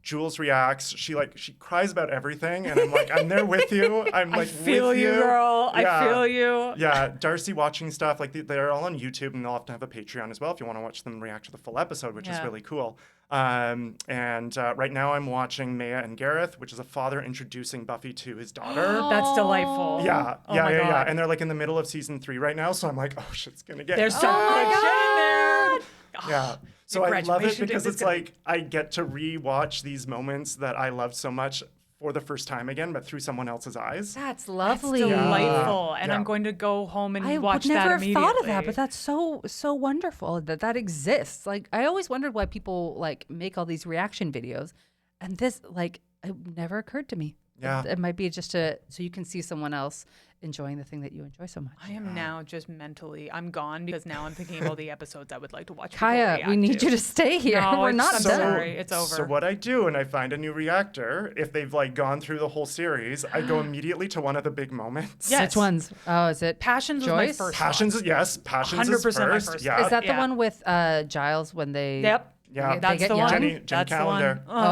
Jules reacts. She cries about everything, and I'm like, I'm there with you. I'm like, I feel with you, girl. Yeah. I feel you. Yeah, Darcy watching stuff like they're all on YouTube, and they'll often have a Patreon as well if you want to watch them react to the full episode, which is really cool. And right now I'm watching Maya and Gareth, which is a father introducing Buffy to his daughter. That's delightful. Yeah. God. And they're like in the middle of season 3 right now, so I'm like, oh shit's gonna get. There's so good shit in there. Yeah. So I love it graduation because date it's is gonna like I get to re-watch these moments that I loved so much for the first time again, but through someone else's eyes. That's lovely. Delightful. And Yeah. I'm going to go home and I watch would that never immediately. have thought of that, but that's so wonderful that exists. Like I always wondered why people like make all these reaction videos, and this like it never occurred to me. Yeah. It might be just so you can see someone else enjoying the thing that you enjoy so much. I am now just mentally, I'm gone because now I'm thinking of all the episodes I would like to watch. Kaya, we need you to stay here. No, We're not I'm done. sorry. It's over. So what I do when I find a new reactor, if they've like gone through the whole series, I go immediately to one of the big moments. Yes. Which ones? Oh, is it Passions was my Joyce? first Passions, one. yes. Passions 100% is my first. first. Yeah. Is that the Yeah. one with Giles when they? Yep. Yeah. They That's get the young? one. Jenny That's Calendar. the one.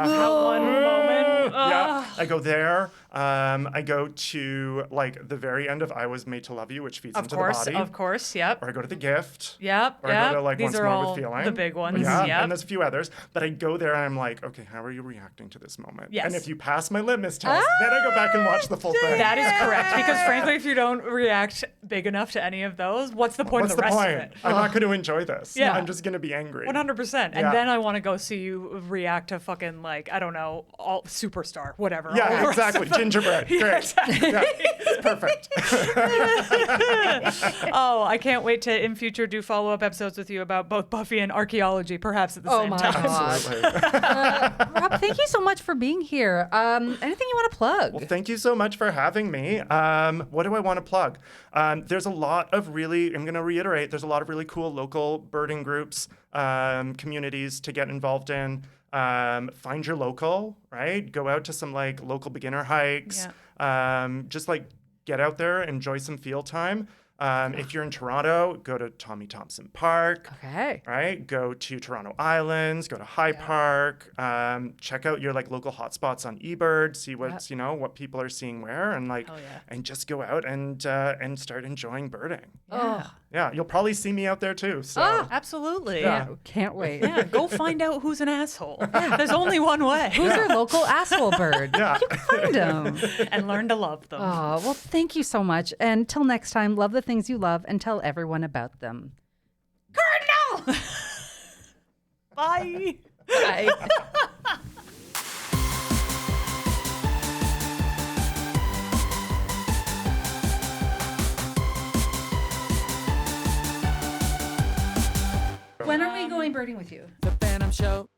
That one moment. Yeah, I go there. I go to like the very end of I Was Made to Love You, which feeds into the body. Of course. Yep. Or I go to The Gift. Yep. Or I go to like These Once are More all with Feeling. the big ones. Yeah, Yep. and there's a few others. But I go there and I'm like, okay, how are you reacting to this moment? Yes. And if you pass my litmus test, then I go back and watch the full thing. That is correct. Because frankly, if you don't react big enough to any of those, what's the point What's of the the rest point? of it? I'm not going to enjoy this. Yeah. I'm just going to be angry. 100%. And Yeah. then I want to go see you react to fucking like, I don't know, all Superstar, whatever. all Yeah, the rest exactly. of gingerbread. Great. exactly. Yeah, perfect. Oh, I can't wait to in future do follow-up episodes with you about both Buffy and archaeology, perhaps at the same time. Absolutely. Rob, thank you so much for being here. Anything you want to plug? Well, thank you so much for having me. What do I want to plug? There's a lot of really, I'm going to reiterate, there's a lot of really cool local birding groups, communities to get involved in. Find your local, right? Go out to some like local beginner hikes. Just like get out there, enjoy some field time. If you're in Toronto, go to Tommy Thompson Park. Okay. Right? Go to Toronto Islands, go to High Park, check out your like local hotspots on eBird, see what's, what people are seeing where, and like, and just go out and start enjoying birding. Yeah, you'll probably see me out there too. So. Absolutely. Yeah, can't wait. Yeah, go find out who's an asshole. There's only one way. Who's your local asshole bird? Yeah. You can find them. And learn to love them. Oh, well, thank you so much. And till next time, love the things you love and tell everyone about them. Cardinal! Bye. Bye. When are we going birding with you? The Fandom Show.